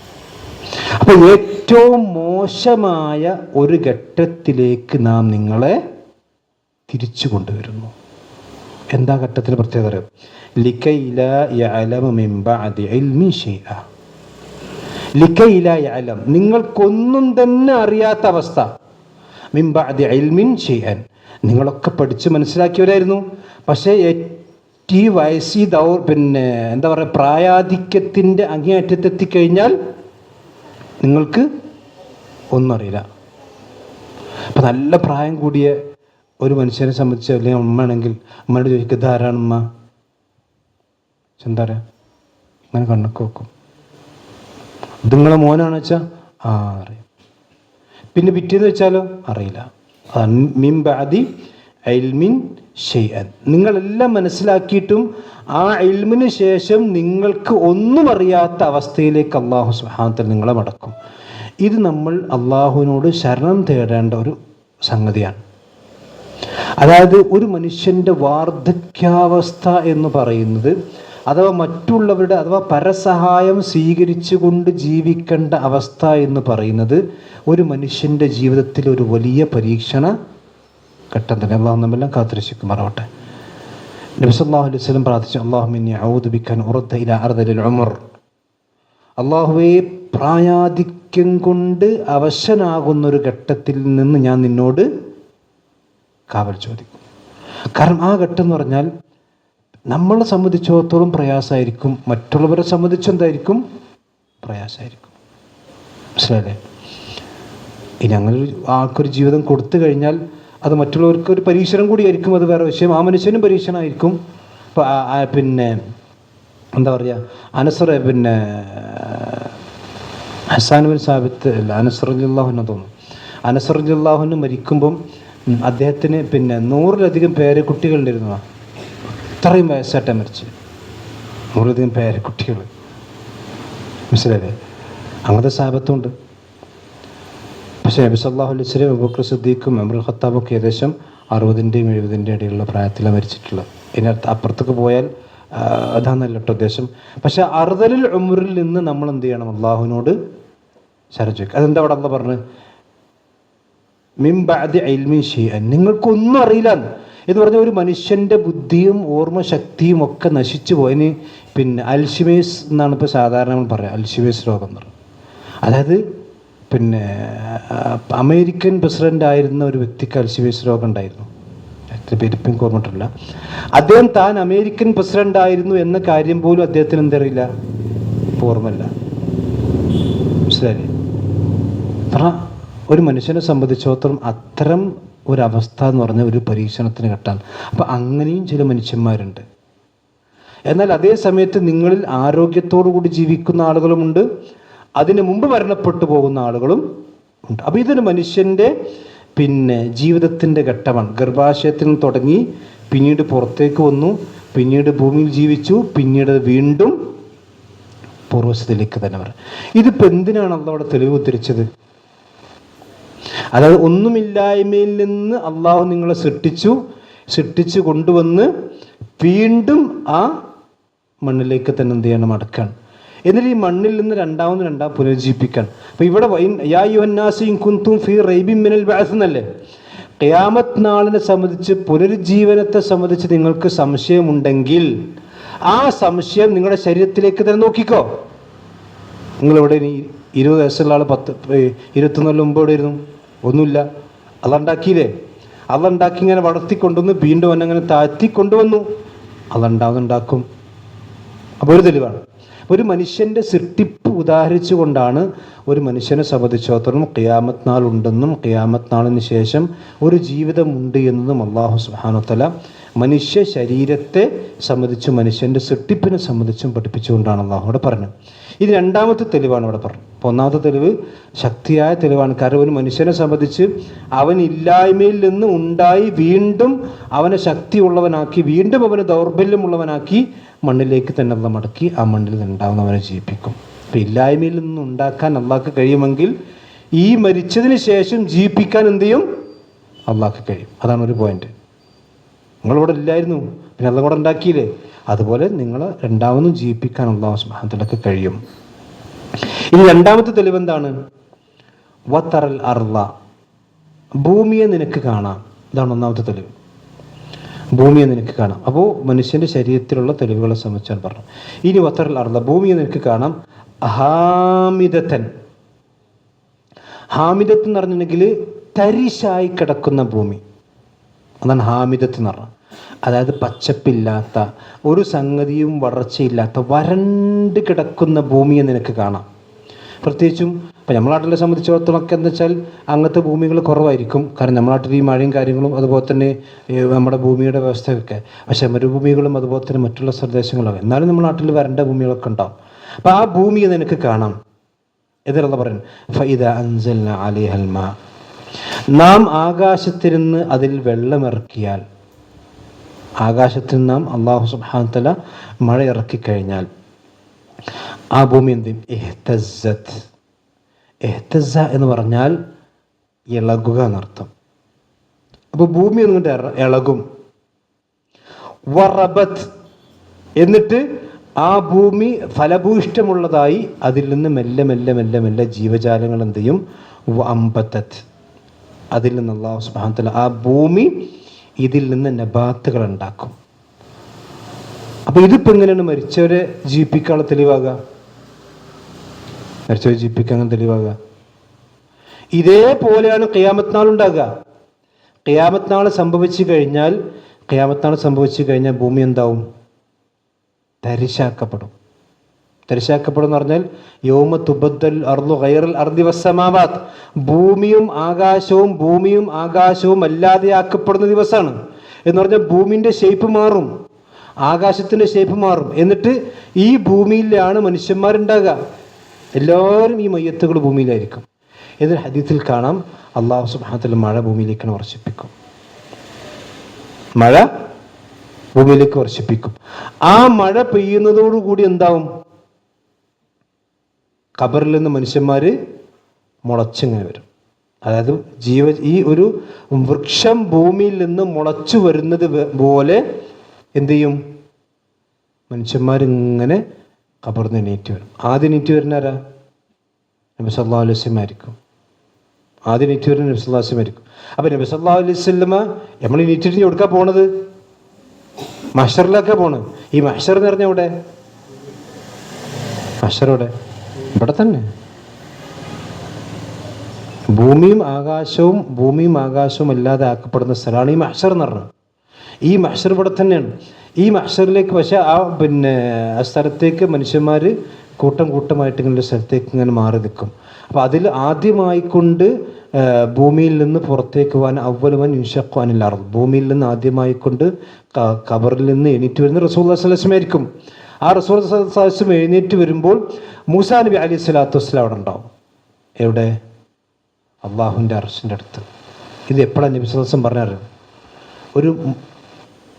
അപ്പോൾ ഏറ്റവും മോശമായ ഒരു ഘട്ടത്തിലേക്ക് നാം നിങ്ങളെ തിരിച്ചു കൊണ്ടുവരുന്നു. എന്താ ഘട്ടത്തിൽ പ്രത്യേകത? ലിക്കൈ ലാ യഅലമ മിൻ ബഅദി ഇൽമി ശൈഅ. ലിക്കൈ ലാ യഅലം, നിങ്ങൾക്കൊന്നും തന്നെ അറിയാത്ത അവസ്ഥ. മിൻ ബഅദി ഇൽമിൻ ശൈഅൻ, നിങ്ങളൊക്കെ പഠിച്ച് മനസ്സിലാക്കിയവരായിരുന്നു. പക്ഷേ ഈ വയസ്സി പിന്നെ എന്താ പറയുക, പ്രായാധിക്യത്തിൻ്റെ അങ്ങേയറ്റത്തെത്തിക്കഴിഞ്ഞാൽ നിങ്ങൾക്ക് ഒന്നും അറിയില്ല. അപ്പം നല്ല പ്രായം കൂടിയ ഒരു മനുഷ്യനെ സംബന്ധിച്ച്, അല്ലെങ്കിൽ അമ്മയാണെങ്കിൽ അമ്മയോട് ചോദിക്കുക ഇതാരാണ് ഉമ്മ, എന്താ പറയുക, അങ്ങനെ കണ്ണൊക്കെ വെക്കും. ഇത് നിങ്ങളെ മോനാണെന്ന് വെച്ചാൽ അറിയാം. പിന്നെ പിറ്റേന്ന് വെച്ചാലോ അറിയില്ല. മിൻ ബഅദി ഇൽമിൻ ശൈഅൻ, നിങ്ങളെല്ലാം മനസ്സിലാക്കിയിട്ടും ആ ഇൽമിന് ശേഷം നിങ്ങൾക്ക് ഒന്നും അറിയാത്ത അവസ്ഥയിലേക്ക് അല്ലാഹു സുബ്ഹാനഹു വ തആല നിങ്ങളെ മടക്കും. ഇത് നമ്മൾ അള്ളാഹുവിനോട് ശരണം തേടേണ്ട ഒരു സംഗതിയാണ്. അതായത് ഒരു മനുഷ്യൻ്റെ വാർദ്ധക്യാവസ്ഥ എന്ന് പറയുന്നത്, അഥവാ മറ്റുള്ളവരുടെ അഥവാ പരസഹായം സ്വീകരിച്ചുകൊണ്ട് ജീവിക്കേണ്ട അവസ്ഥ എന്ന് പറയുന്നത് ഒരു മനുഷ്യൻ്റെ ജീവിതത്തിൽ ഒരു വലിയ പരീക്ഷണ ഘട്ടം തന്നെ. അള്ളാഹു നമ്മെല്ലാം കാത്തിരക്ഷിക്കുമാറാവട്ടെ. നബി സല്ലല്ലാഹു അലൈഹി വസല്ലം പ്രാർത്ഥിച്ചു, അല്ലാഹുമ്മ ഇന്നി അഊദു ബിക അൻ ഉറദ്ദ ഇലാ അർദലിൽ ഉമർ. അള്ളാഹുവേ, പ്രായാധിക്യം കൊണ്ട് അവശനാകുന്നൊരു ഘട്ടത്തിൽ നിന്ന് ഞാൻ നിന്നോട് കാവൽ ചോദിക്കും. കാരണം ആ ഘട്ടം എന്ന് പറഞ്ഞാൽ നമ്മളെ സംബന്ധിച്ചിടത്തോളം പ്രയാസമായിരിക്കും, മറ്റുള്ളവരെ സംബന്ധിച്ചെന്തായിരിക്കും, പ്രയാസമായിരിക്കും. മനസ്സിലായില്ലേ? ഇനി അങ്ങനെ ആൾക്കൊരു ജീവിതം കൊടുത്തു കഴിഞ്ഞാൽ അത് മറ്റുള്ളവർക്ക് ഒരു പരീക്ഷണം കൂടിയായിരിക്കും, അത് വേറെ വിഷയം. ആ മനുഷ്യനും പരീക്ഷണമായിരിക്കും. പിന്നെ എന്താ പറയുക, പിന്നെ ഹസ്സാൻ ബിൻ സാബിത്ത് അല്ല, അനസ് റളിയല്ലാഹു അൻഹു തോന്നുന്നു. അനസ് റളിയല്ലാഹു അൻഹു മരിക്കുമ്പം അദ്ദേഹത്തിന് 100-ലധികം പേരക്കുട്ടികളുണ്ടായിരുന്നു. ഇത്രയും വയസ്സായിട്ടാണ് മരിച്ച്. 100-ലധികം പേരക്കുട്ടികൾ. മനസ്സിലായില്ലേ? അങ്ങനത്തെ സാബത്തുണ്ട്. പക്ഷേ നബി സല്ലല്ലാഹു അലൈഹി വസല്ലം, അബൂബക്കർ സിദ്ദീഖും ഉമറുൽ ഖത്താബൊക്കെ ഏകദേശം 60-ൻ്റെയും 70-ൻ്റെയും ഇടയിലുള്ള പ്രായത്തിലാണ് മരിച്ചിട്ടുള്ളത്. ഇതിനടുത്ത് അപ്പുറത്തേക്ക് പോയാൽ അതാന്നല്ല കേട്ടോ ഉദ്ദേശം. പക്ഷെ അർദലുൽ ഉംറിൽ നിന്ന് നമ്മൾ എന്ത് ചെയ്യണം? അള്ളാഹുവിനോട് ശരണം ചോദിക്കുക. അതെന്താ അവിടെ അള്ളാഹ് പറഞ്ഞത്? മിൻ ബഅദി ഇൽമിൻ ഷൈഅൻ, നിങ്ങൾക്കൊന്നും അറിയില്ല എന്ന് പറഞ്ഞാൽ ഒരു മനുഷ്യൻ്റെ ബുദ്ധിയും ഓർമ്മശക്തിയും ഒക്കെ നശിച്ചു പോയതിന്. പിന്നെ അൽഷിമേഴ്സ് എന്നാണ് ഇപ്പോൾ സാധാരണ നമ്മൾ പറയുക, അൽഷിമേഴ്സ് രോഗം എന്ന് പറയും. അതായത് പിന്നെ അമേരിക്കൻ പ്രസിഡൻ്റ് ആയിരുന്ന ഒരു വ്യക്തിക്ക് അൽഷിമേഴ്സ് രോഗം ഉണ്ടായിരുന്നു. എത്ര പേരിപ്പം ഓർമ്മയിട്ടില്ല. അദ്ദേഹം താൻ അമേരിക്കൻ പ്രസിഡൻ്റ് ആയിരുന്നു എന്ന കാര്യം പോലും അദ്ദേഹത്തിന് എന്തറിയില്ല, ഓർമ്മയില്ല. മനസ്സിലായില്ലേ? ഒരു മനുഷ്യനെ സംബന്ധിച്ചിടത്തോളം അത്തരം ഒരവസ്ഥ എന്ന് പറഞ്ഞ ഒരു പരീക്ഷണത്തിന് ഘട്ടമാണ്. അപ്പം അങ്ങനെയും ചില മനുഷ്യന്മാരുണ്ട്. എന്നാൽ അതേ സമയത്ത് നിങ്ങളിൽ ആരോഗ്യത്തോടു കൂടി ജീവിക്കുന്ന ആളുകളുമുണ്ട്, അതിന് മുമ്പ് മരണപ്പെട്ടു പോകുന്ന ആളുകളും ഉണ്ട്. അപ്പോൾ ഇതൊരു മനുഷ്യൻ്റെ പിന്നെ ജീവിതത്തിൻ്റെ ഘട്ടമാണ്. ഗർഭാശയത്തിൽ നിന്ന് തുടങ്ങി പിന്നീട് പുറത്തേക്ക് വന്നു, പിന്നീട് ഭൂമിയിൽ ജീവിച്ചു, പിന്നീട് വീണ്ടും പൂർവ്വസ്ഥയിലേക്ക് തന്നെ വരാം. ഇതിപ്പോൾ എന്തിനാണ് അള്ളാഹ് തെളിവ് ഉദ്ധരിച്ചത്? അതായത് ഒന്നുമില്ലായ്മയിൽ നിന്ന് അള്ളാഹു നിങ്ങളെ സൃഷ്ടിച്ചു കൊണ്ടുവന്ന് വീണ്ടും ആ മണ്ണിലേക്ക് തന്നെ എന്ത് ചെയ്യണം? അടക്കാണ്. എന്നിട്ട് ഈ മണ്ണിൽ നിന്ന് രണ്ടാമത് പുനരുജ്ജീവിപ്പിക്കാൻ. അപ്പോൾ ഇവിടെ യാ അയ്യുഹന്നാസു ഇൻ കുൻതും ഫീ റൈബിൻ മിനൽ ബഅസ് എന്നല്ലേ? ഖിയാമത്ത് നാളിനെ സംബന്ധിച്ച്, പുനരുജ്ജീവനത്തെ സംബന്ധിച്ച് നിങ്ങൾക്ക് സംശയമുണ്ടെങ്കിൽ ആ സംശയം നിങ്ങളുടെ ശരീരത്തിലേക്ക് തന്നെ നോക്കിക്കോ. നിങ്ങളിവിടെ 20 വയസ്സുള്ള ആൾ 21 മുമ്പ് എവിടെ ഇരുന്നു? ഒന്നുമില്ല. അള്ളാഹ് ഉണ്ടാക്കിയില്ലേ? അള്ളാഹ് ഉണ്ടാക്കി ഇങ്ങനെ വളർത്തിക്കൊണ്ടുവന്ന് വീണ്ടും അവനങ്ങനെ താഴ്ത്തി കൊണ്ടുവന്നു. അള്ളാഹ് ഉണ്ടാക്കും. അപ്പോൾ ഒരു തെളിവാണ്. ഒരു മനുഷ്യൻ്റെ സൃഷ്ടിപ്പ് ഉദാഹരിച്ചു കൊണ്ടാണ് ഒരു മനുഷ്യനെ സംബന്ധിച്ചിടത്തോളം ഖിയാമത്ത് നാൾ ഉണ്ടെന്നും ഖിയാമത്ത് നാളിന് ശേഷം ഒരു ജീവിതമുണ്ട് എന്നതും അല്ലാഹു സുബ്ഹാനഹു വ തആല മനുഷ്യ ശരീരത്തെ സംബന്ധിച്ചും മനുഷ്യൻ്റെ സൃഷ്ടിപ്പിനെ സംബന്ധിച്ചും പഠിപ്പിച്ചുകൊണ്ടാണ് അള്ളാഹു അവിടെ പറഞ്ഞത്. ഇത് രണ്ടാമത്തെ തെളിവാണ് ഇവിടെ പറഞ്ഞത്. അപ്പോൾ ഒന്നാമത്തെ തെളിവ് ശക്തിയായ തെളിവാണ്. കാരണം ഒരു മനുഷ്യനെ സംബന്ധിച്ച് അവൻ ഇല്ലായ്മയിൽ നിന്ന് ഉണ്ടായി വീണ്ടും അവനെ ശക്തിയുള്ളവനാക്കി, വീണ്ടും അവനെ ദൗർബല്യമുള്ളവനാക്കി മണ്ണിലേക്ക് തന്നെ അള്ളാഹ് മടക്കി ആ മണ്ണിൽ ഉണ്ടാവുന്നവനെ ജീവിപ്പിക്കും. അപ്പം ഇല്ലായ്മയിൽ നിന്ന് ഉണ്ടാക്കാൻ അള്ളാഹ്ക്ക് കഴിയുമെങ്കിൽ ഈ മരിച്ചതിന് ശേഷം ജീവിപ്പിക്കാൻ എന്ത് ചെയ്യും? അള്ളാഹ്ക്ക് കഴിയും. അതാണ് ഒരു പോയിന്റ്. നിങ്ങളിവിടെ ഇല്ലായിരുന്നു, പിന്നെ അള്ളാഹ് കൂടെ ഉണ്ടാക്കിയില്ലേ? അതുപോലെ നിങ്ങൾ രണ്ടാമതും ജീവിപ്പിക്കാൻ അള്ളാഹു സുബ്ഹാനഹു വ തആലക്ക് കഴിയും. ഇനി രണ്ടാമത്തെ തെളിവ് എന്താണ്? വതറൽ അർള, ഭൂമിയെ നിനക്ക് കാണാം. ഇതാണ് ഒന്നാമത്തെ തെളിവ്. ഭൂമിയെ നിനക്ക് കാണാം. അപ്പോൾ മനുഷ്യൻ്റെ ശരീരത്തിലുള്ള തെളിവുകളെ സംബന്ധിച്ചാണ് പറഞ്ഞത്. ഇനി വതറൽ അർള, ഭൂമിയെ നിനക്ക് കാണാം. ഹാമിദത്തൻ, ഹാമിദത്ത് എന്ന് പറഞ്ഞിട്ടുണ്ടെങ്കിൽ തരിശായി കിടക്കുന്ന ഭൂമി, അതാണ് ഹാമിദത്ത് എന്ന് പറഞ്ഞത്. അതായത് പച്ചപ്പില്ലാത്ത, ഒരു സംഗതിയും വളർച്ചയില്ലാത്ത, വരണ്ട് കിടക്കുന്ന ഭൂമിയെ നിനക്ക് കാണാം. പ്രത്യേകിച്ചും ഇപ്പം നമ്മുടെ നാട്ടിലെ സംബന്ധിച്ചിടത്തോളമൊക്കെ എന്താ വെച്ചാൽ അങ്ങനത്തെ ഭൂമികൾ കുറവായിരിക്കും. കാരണം നമ്മുടെ നാട്ടിൽ ഈ മഴയും കാര്യങ്ങളും അതുപോലെ തന്നെ നമ്മുടെ ഭൂമിയുടെ വ്യവസ്ഥയൊക്കെ. പക്ഷേ മരുഭൂമികളും അതുപോലെ തന്നെ മറ്റുള്ള പ്രദേശങ്ങളൊക്കെ, എന്നാലും നമ്മുടെ നാട്ടിൽ വരണ്ട ഭൂമികളൊക്കെ ഉണ്ടാവും. അപ്പം ആ ഭൂമിയെ നിനക്ക് കാണാം. എതിരുള്ള പറയുന്നത് ഫഇദ അൻസൽന അലൈഹൽ മാ, നാം ആകാശത്തിൽ നിന്ന് അതിൽ വെള്ളമിറക്കിയാൽ, ആകാശത്തിൽ നാം അല്ലാഹു സുബ്ഹാനഹു വ തആല മഴ ഇറക്കിക്കഴിഞ്ഞാൽ ആ ഭൂമി എന്ത് ചെയ്യും? ഇഹ്തസ്സത്ത്. ഇഹ്തസ്സ എന്ന് പറഞ്ഞാൽ ഇളകുക എന്നർത്ഥം. അപ്പോൾ ഭൂമി എന്നിട്ട് ഇളകും. വറബത്ത്, എന്നിട്ട് ആ ഭൂമി ഫലഭൂയിഷ്ടമുള്ളതായി അതിൽ നിന്ന് മെല്ലെ മെല്ലെ മെല്ലെ മെല്ലെ ജീവജാലങ്ങൾ എന്ത് ചെയ്യും? വഅംബതത്, അതിൽ നിന്ന് അല്ലാഹു സുബ്ഹാനഹു വ തആല ആ ഭൂമി ഇതിൽ നിന്ന് നബാത്തുകൾ ഉണ്ടാക്കും. അപ്പോൾ ഇതിപ്പോൾ എങ്ങനെയാണ് മരിച്ചവരെ ജീവിപ്പിക്കാനുള്ള തെളിവാകുക? മരിച്ചവരെ ജീവിപ്പിക്കാൻ തെളിവാകുക ഇതേപോലെയാണ് ഖിയാമത്ത് നാൾ ഉണ്ടാകുക. ഖിയാമത്ത് നാൾ സംഭവിച്ചു കഴിഞ്ഞാൽ ഭൂമി എന്താവും? തരിശാക്കപ്പെടും. തരിശാക്കപ്പെടും എന്ന് പറഞ്ഞാൽ യൗമ തുബദ്ദൽ അർളു ഗൈറൽ അർളി വസ്സമാവാത്ത്, ഭൂമിയും ആകാശവും അല്ലാതെയാക്കപ്പെടുന്ന ദിവസമാണ്. എന്ന് പറഞ്ഞാൽ ഭൂമിൻ്റെ ഷേപ്പ് മാറും, ആകാശത്തിൻ്റെ ഷേപ്പ് മാറും. എന്നിട്ട് ഈ ഭൂമിയിലാണ് മനുഷ്യന്മാരുണ്ടാകുക. എല്ലാവരും ഈ മയ്യത്തുകൾ ഭൂമിയിലായിരിക്കും. എന്നൊരു ഹദീസിൽ കാണാം, അല്ലാഹു സുബ്ഹാനഹു വ തആല മഴ ഭൂമിയിലേക്ക് വർഷിപ്പിക്കും. മഴ ഭൂമിയിലേക്ക് വർഷിപ്പിക്കും. ആ മഴ പെയ്യുന്നതോടുകൂടി എന്താവും? ഖബറിൽ നിന്ന് മനുഷ്യന്മാർ മുളച്ചിങ്ങനെ വരും. അതായത് ഈ ഒരു വൃക്ഷം ഭൂമിയിൽ നിന്ന് മുളച്ചു വരുന്നത് പോലെ എന്ത് ചെയ്യും? മനുഷ്യന്മാരിങ്ങനെ ഖബറിൽ നിന്ന് എണീറ്റ് വരും. ആദ്യം എണീറ്റ് വരുന്ന ആരാ? നബി സല്ലല്ലാഹു അലൈഹി വസല്ലം ആയിരിക്കും. ആദ്യം എണീറ്റ് വരുന്ന നബി സല്ലല്ലാഹു അലൈഹി വസല്ലം ആയിരിക്കും. അപ്പം നബി സല്ലല്ലാഹു അലൈഹി വസല്ലമ നമ്മൾ എണീറ്റിട്ട് എവിടേക്കാ പോണത്? മഹ്ശറിലേക്കാ പോണത്. ഈ മഹ്ശർ എന്ന് പറഞ്ഞാൽ എവിടെ? മഹ്ശർ എവിടെ? ഇവിടെ തന്നെ. ഭൂമിയും ആകാശവും അല്ലാതെ ആക്കപ്പെടുന്ന സ്ഥലമാണ് ഈ മഹ്ശർ എന്ന് പറഞ്ഞത്. ഈ മഹ്ശർ ഇവിടെ തന്നെയാണ്. ഈ മഹ്ശറിലേക്ക് പക്ഷേ ആ സ്ഥലത്തേക്ക് മനുഷ്യന്മാർ കൂട്ടമായിട്ട് ഇങ്ങനെ സ്ഥലത്തേക്ക് ഇങ്ങനെ മാറി നിൽക്കും. അപ്പോൾ അതിൽ ആദ്യമായിക്കൊണ്ട് ഭൂമിയിൽ നിന്ന് പുറത്തേക്ക് പോകാൻ അവ്വലുവൻ യുൻഷഖ്വാനിൽ അർദ്, ഭൂമിയിൽ നിന്ന് ആദ്യമായിക്കൊണ്ട് ഖബറിൽ നിന്ന് എണീറ്റ് വരുന്ന റസൂലുള്ളാഹി സ്വല്ലല്ലാഹു അലൈഹി വസല്ലം ആയിരിക്കും. ആ റസൂലുള്ളാഹി സ്വല്ലല്ലാഹു അലൈഹി വസല്ലം എഴുന്നേറ്റ് വരുമ്പോൾ മൂസാ നബി അലൈഹി സ്വലാത്തു വസ്സലാം അവിടെ ഉണ്ടാവും. എവിടെ? അള്ളാഹുവിൻ്റെ അർശിൻ്റെ അടുത്ത്. ഇത് എപ്പോഴാണ് നബി സല്ലല്ലാഹു അലൈഹി വസല്ലം പറഞ്ഞത്? ഒരു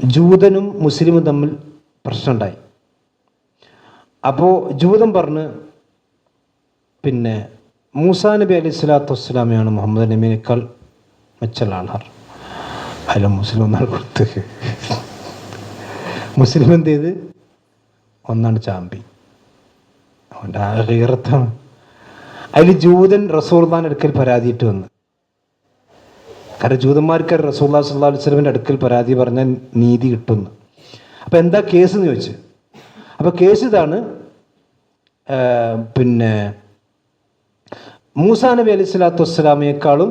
ജൂതനും മുസ്ലിമും തമ്മിൽ പ്രശ്നമുണ്ടായി. അപ്പോൾ ജൂതൻ പറഞ്ഞ് പിന്നെ മൂസാ നബി അലൈഹി സ്വലാത്തു വസ്സലാമയാണ് മുഹമ്മദ് നബിയേക്കാൾ മെച്ചുള്ള ആൾക്കാർ. അതിൽ മുസ്ലിം ഒന്നാൾ കൊടുത്ത് മുസ്ലിം എന്ത് ചെയ്ത് ഒന്നാണ് ചാമ്പി. അവൻ്റെ ആ ഹീറത്താണ്. അതിൽ ജൂതൻ റസൂലുള്ളാഹിന്റെ അടുക്കൽ പരാതിയിട്ട് വന്ന്. കാരണം ജൂതന്മാർക്ക് റസൂലുള്ളാഹി സ്വല്ലല്ലാഹു അലൈഹി വസല്ലമിന്റെ അടുക്കൽ പരാതി പറഞ്ഞാൽ നീതി കിട്ടുന്നു. അപ്പം എന്താ കേസ് എന്ന് ചോദിച്ചു. അപ്പോൾ കേസ് ഇതാണ്, പിന്നെ മൂസാ നബി അലൈഹി സ്വലാത്തു വസ്സലാമയെക്കാളും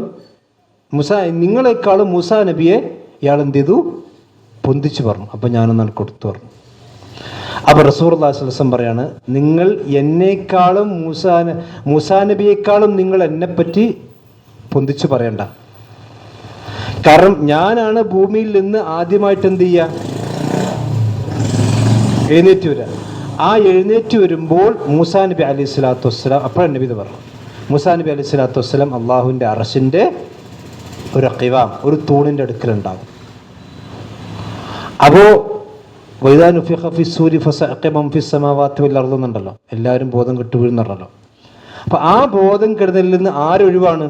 നിങ്ങളെക്കാളും മൂസാ നബിയെ ഇയാൾ എന്ത് ചെയ്തു? പൊന്തിച്ച് പറഞ്ഞു. അപ്പം ഞാനൊന്നാണ് കൊടുത്തു പറഞ്ഞു. അപ്പോൾ റസൂലുള്ളാഹി സ്വല്ലല്ലാഹു അലൈഹി വസല്ലം പറയാണ്, നിങ്ങൾ എന്നേക്കാളും മൂസാ നബിയേക്കാളും നിങ്ങൾ എന്നെപ്പറ്റി പൊന്തിച്ച് പറയണ്ട. കാരണം ഞാനാണ് ഭൂമിയിൽ നിന്ന് ആദ്യമായിട്ട് എന്ത് ചെയ്യുക? എഴുന്നേറ്റ് വരിക. ആ എഴുന്നേറ്റ് വരുമ്പോൾ മൂസാ നബി അലൈഹി സ്വലാത്തു വസ്സലാം, അപ്പോഴാണ് നബി ഇത് പറഞ്ഞു, മൂസാ നബി അലൈഹി സ്വലാത്തു വസ്സലാം അള്ളാഹുവിൻ്റെ അർശിൻ്റെ ഒരു ഖിവാം, ഒരു തൂണിൻ്റെ അടുക്കലുണ്ടാകും. അപ്പോൾ വൈദാ നുഫിഖ ഫിസ്സൂരി ഫസഅഖ മൻ ഫിസ്സമാവാതി വൽ അർദ് എന്നുണ്ടല്ലോ, എല്ലാവരും ബോധം കെട്ടു വീഴുന്നുണ്ടല്ലോ. അപ്പോൾ ആ ബോധം കെടുതലിൽ നിന്ന് ആരൊഴിവാണ്?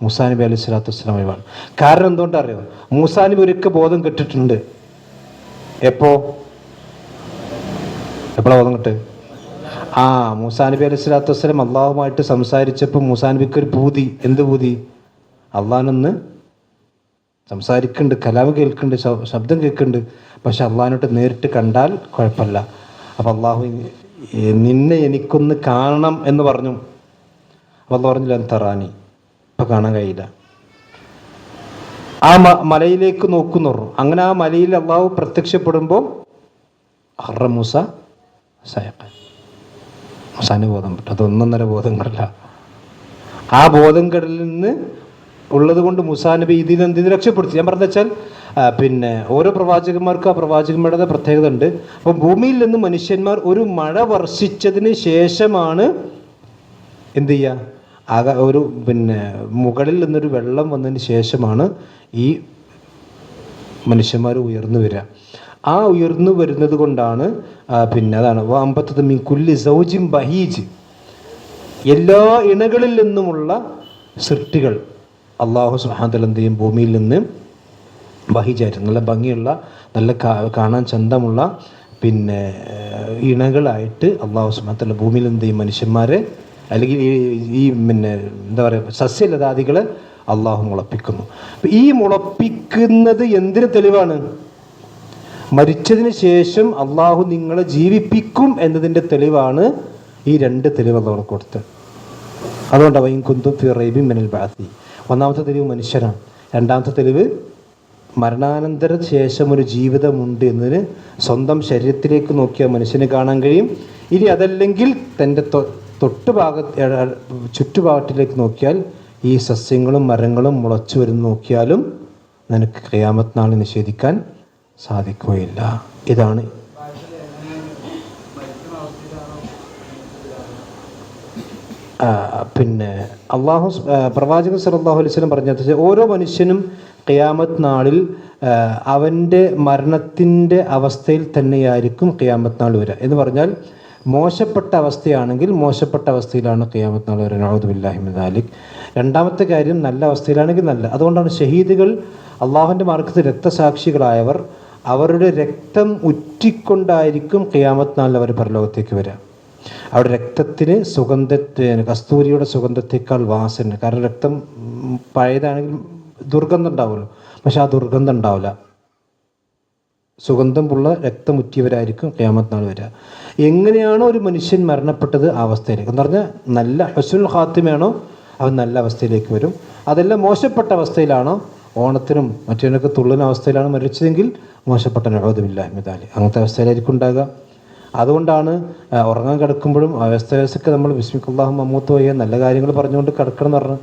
മൂസാ നബി അലൈഹി സ്വലാത്തു വസ്സലാം ഒഴിവാണ്. കാരണം എന്തുകൊണ്ടാണ് അറിയോ? മൂസാ നബി ഒരിക്കൽ ബോധം കെട്ടിട്ടുണ്ട്. എപ്പോഴാണ് ബോധം കെട്ട്? മൂസാ നബി അലൈഹി സ്വലാത്തു വസ്സലാം അള്ളാഹുമായിട്ട് സംസാരിച്ചപ്പോൾ മൂസാ നബിക്ക് ഒരു പൂതി. എന്ത് പൂതി? അള്ളാഹിനൊന്ന് സംസാരിക്കുന്നുണ്ട്, കലാം കേൾക്കുന്നുണ്ട്, ശബ്ദം കേൾക്കുന്നുണ്ട്. പക്ഷെ അള്ളാഹിനോട്ട് നേരിട്ട് കണ്ടാൽ കുഴപ്പമില്ല. അപ്പം അള്ളാഹു നിന്നെ എനിക്കൊന്ന് കാണണം എന്ന് പറഞ്ഞു. അപ്പം അള്ളാഹു പറഞ്ഞില്ല തറാനി, ഇപ്പം കാണാൻ കഴിയില്ല. ആ മലയിലേക്ക് നോക്കുന്നു പറഞ്ഞു. അങ്ങനെ ആ മലയിൽ അള്ളാഹു പ്രത്യക്ഷപ്പെടുമ്പോൾ മൂസ സയഖൻ, മൂസാന് ബോധം പെട്ടു. അതൊന്നൊന്നര ബോധങ്ങളല്ല. ആ ബോധം കടലിൽ നിന്ന് ഉള്ളത് കൊണ്ട് മൂസാ നബി ഇതിന് രക്ഷപ്പെടുത്തി. ഞാൻ പറഞ്ഞ വെച്ചാൽ പിന്നെ ഓരോ പ്രവാചകന്മാർക്കും ആ പ്രവാചകന്മാരുടെ പ്രത്യേകത ഉണ്ട്. അപ്പം ഭൂമിയിൽ നിന്ന് മനുഷ്യന്മാർ ഒരു മഴ വർഷിച്ചതിന് ശേഷമാണ് എന്ത് ചെയ്യുക? ഒരു പിന്നെ മുകളിൽ നിന്നൊരു വെള്ളം വന്നതിന് ശേഷമാണ് ഈ മനുഷ്യന്മാർ ഉയർന്നു വരിക. ആ ഉയർന്നു വരുന്നത് കൊണ്ടാണ് പിന്നെ അതാണ് അമ്പത്തത് മീൻ കുല്ലി സൗജിൻ ബഹീജ്, എല്ലാ ഇണകളിൽ നിന്നുമുള്ള സൃഷ്ടികൾ അള്ളാഹു സുബ്ഹാനഹു വ തആല എന്ത് ചെയ്യും? ഭൂമിയിൽ നിന്ന് ബഹീജായിട്ട് നല്ല ഭംഗിയുള്ള നല്ല കാണാൻ ചന്തമുള്ള പിന്നെ ഇണകളായിട്ട് അള്ളാഹു സുബ്ഹാനഹു വ തആല ഭൂമിയിൽ എന്ത് ചെയ്യും? മനുഷ്യന്മാരെ അല്ലെങ്കിൽ ഈ പിന്നെ എന്താ പറയുക സസ്യലതാദികളെ അള്ളാഹു മുളപ്പിക്കുന്നു. ഈ മുളപ്പിക്കുന്നത് എന്തിന് തെളിവാണ്? മരിച്ചതിന് ശേഷം അള്ളാഹു നിങ്ങളെ ജീവിപ്പിക്കും എന്നതിൻ്റെ തെളിവാണ് ഈ രണ്ട് തെളിവ് അള്ളാഹു കൊടുത്തത്. അതുകൊണ്ടാണ് വൈൻ കുന്തും ഫി റൈബിൻ മിനൽ ബഅസി. ഒന്നാമത്തെ തെളിവ് മനുഷ്യനാണ്. രണ്ടാമത്തെ തെളിവ് മരണാനന്തര ശേഷം ഒരു ജീവിതമുണ്ട് എന്നതിന് സ്വന്തം ശരീരത്തിലേക്ക് നോക്കിയാൽ മനുഷ്യന് കാണാൻ കഴിയും. ഇനി അതല്ലെങ്കിൽ തൻ്റെ ചുറ്റുഭാഗത്തിലേക്ക് നോക്കിയാൽ ഈ സസ്യങ്ങളും മരങ്ങളും മുളച്ചു വരുന്ന നോക്കിയാലും നിനക്ക് ഖിയാമത്ത് നാൾ നിഷേധിക്കാൻ സാധിക്കുകയില്ല. ഇതാണ് പിന്നെ അള്ളാഹു പ്രവാചകൻ സല്ലല്ലാഹു അലൈഹി വസല്ലം പറഞ്ഞത്, ഓരോ മനുഷ്യനും ഖിയാമത്ത് നാളിൽ അവൻ്റെ മരണത്തിൻ്റെ അവസ്ഥയിൽ തന്നെയായിരിക്കും ഖിയാമത്ത് നാൾ വരിക. എന്ന് പറഞ്ഞാൽ മോശപ്പെട്ട അവസ്ഥയാണെങ്കിൽ മോശപ്പെട്ട അവസ്ഥയിലാണ് ഖിയാമത്ത് നാൾ വരിക. നഊദു ബില്ലാഹി മിൻ ദാലിക്. രണ്ടാമത്തെ കാര്യം നല്ല അവസ്ഥയിലാണെങ്കിൽ നല്ല. അതുകൊണ്ടാണ് ഷഹീദുകൾ, അള്ളാഹുവിൻ്റെ മാർഗ്ഗത്തിൽ രക്തസാക്ഷികളായവർ, അവരുടെ രക്തം ഉറ്റിക്കൊണ്ടായിരിക്കും ഖിയാമത്ത് നാളിൽ അവർ പരലോകത്തേക്ക് വരിക. അവിടെ രക്തത്തിന് കസ്തൂരിയുടെ സുഗന്ധത്തേക്കാൾ വാസന. കാരണം രക്തം പഴയതാണെങ്കിൽ ദുർഗന്ധം ഉണ്ടാവുമല്ലോ, പക്ഷെ ആ ദുർഗന്ധം ഉണ്ടാവില്ല. സുഗന്ധമുള്ള രക്തമുറ്റിയവരായിരിക്കും ഖിയാമത്ത് നാൾ വരിക. എങ്ങനെയാണോ ഒരു മനുഷ്യൻ മരണപ്പെട്ടത് ആ അവസ്ഥയിലേക്ക് എന്ന് പറഞ്ഞാൽ നല്ല ഹുസ്നുൽ ഖാത്തിമയാണോ അവൻ നല്ല അവസ്ഥയിലേക്ക് വരും. അതെല്ലാം മോശപ്പെട്ട അവസ്ഥയിലാണോ, ഓണത്തിനും മറ്റേതിനൊക്കെ തുള്ളുന്ന അവസ്ഥയിലാണ് മരിച്ചതെങ്കിൽ മോശപ്പെട്ട നഊദുബില്ലാഹി മിൻ ദാലിക് അങ്ങനത്തെ അവസ്ഥയിലായിരിക്കും ഉണ്ടാകുക. അതുകൊണ്ടാണ് ഉറങ്ങാൻ കിടക്കുമ്പോഴും അവസ്ഥയൊക്കെ നമ്മൾ ബിസ്മിക്കല്ലാഹു മമ്മൂത്ത് വയ്യ നല്ല കാര്യങ്ങൾ പറഞ്ഞുകൊണ്ട് കിടക്കണം എന്ന് പറഞ്ഞു.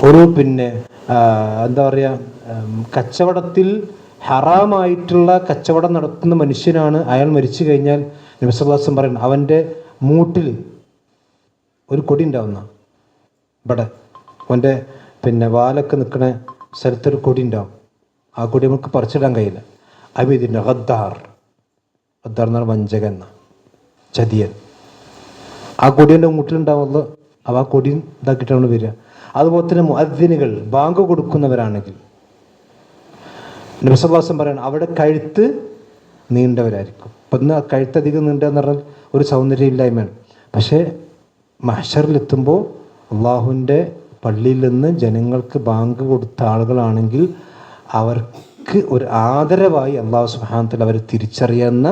ഒരു എന്താ പറയുക, കച്ചവടത്തിൽ ഹറാമായിട്ടുള്ള കച്ചവടം നടത്തുന്ന മനുഷ്യനാണ് അയാൾ മരിച്ചു കഴിഞ്ഞാൽ നബി സല്ലല്ലാഹു അലൈഹി വസല്ലം പറയുന്നത് അവൻ്റെ മൂട്ടിൽ ഒരു കൊടി ഉണ്ടാവുന്ന, ഇവിടെ അവൻ്റെ വാലൊക്കെ നിൽക്കുന്ന സ്ഥലത്തൊരു കൊടി ഉണ്ടാവും. ആ കൊടി നമുക്ക് പറിച്ചിടാൻ കഴിയില്ല. അബിദിൻ്റെ ഗദ്ദാർ എന്നാണ് വഞ്ചകൻ എന്ന ചതിയൻ. ആ കൊടിയുടെ മൂട്ടിലുണ്ടാവുന്നത് ആ കൊടി ഇതാക്കിയിട്ടാണ് വരിക. അതുപോലെ തന്നെ മുഅദ്ദിനുകൾ ബാങ്ക് കൊടുക്കുന്നവരാണെങ്കിൽ നബി സല്ലല്ലാഹു അലൈഹി വസല്ലം പറയണം അവിടെ കഴുത്ത് നീണ്ടവരായിരിക്കും. അപ്പം ഇന്ന് കഴുത്തധികം നീണ്ടെന്ന് പറഞ്ഞാൽ ഒരു സൗന്ദര്യമില്ലായ്മയാണ്. പക്ഷേ മഹ്ശറിലെത്തുമ്പോൾ അള്ളാഹുവിൻ്റെ പള്ളിയിൽ നിന്ന് ജനങ്ങൾക്ക് ബാങ്ക് കൊടുത്ത ആളുകളാണെങ്കിൽ അവർക്ക് ഒരു ആദരവായി അള്ളാഹു സുബ്ഹാനഹു വ തആല അവർ തിരിച്ചറിയുന്ന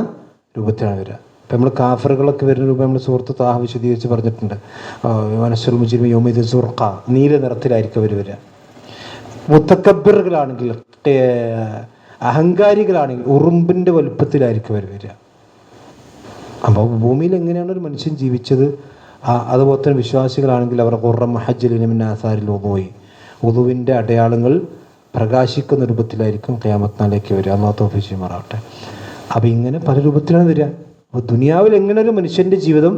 രൂപത്തിലാണ് വരിക. ഇപ്പം നമ്മൾ കാഫറുകളൊക്കെ വരുന്ന രൂപം നമ്മൾ സുഹൃത്ത് താഹ വിശദീകരിച്ച് പറഞ്ഞിട്ടുണ്ട്. മനസ്സുൽ മുജ്രിമീൻ യൗമഇദിൻ സുർഖ, നീല നിറത്തിലായിരിക്കും അവർ വരിക. മുത്തക്കബ്ബിറുകളാണെങ്കിൽ അഹങ്കാരികളാണെങ്കിൽ ഉറുമ്പിൻ്റെ വലുപ്പത്തിലായിരിക്കും അവർ വരിക. അപ്പോൾ ഭൂമിയിൽ എങ്ങനെയാണ് ഒരു മനുഷ്യൻ ജീവിച്ചത്, അതുപോലെ തന്നെ വിശ്വാസികളാണെങ്കിൽ അവർ ഖുർറം മുഹജ്ജലിന മിൻ ആസാരിൽ വുദൂഇ, വുദൂവിൻ്റെ അടയാളങ്ങൾ പ്രകാശിക്കുന്ന രൂപത്തിലായിരിക്കും ഖിയാമത്ത് നാളിലേക്ക് വരിക. അല്ലാഹു തൗഫീഖ് ചെയ്യുമാറാവട്ടെ. അപ്പോൾ ഇങ്ങനെ പല രൂപത്തിലാണ് വരിക. അപ്പോൾ ദുനിയാവിൽ എങ്ങനെ ഒരു മനുഷ്യൻ്റെ ജീവിതം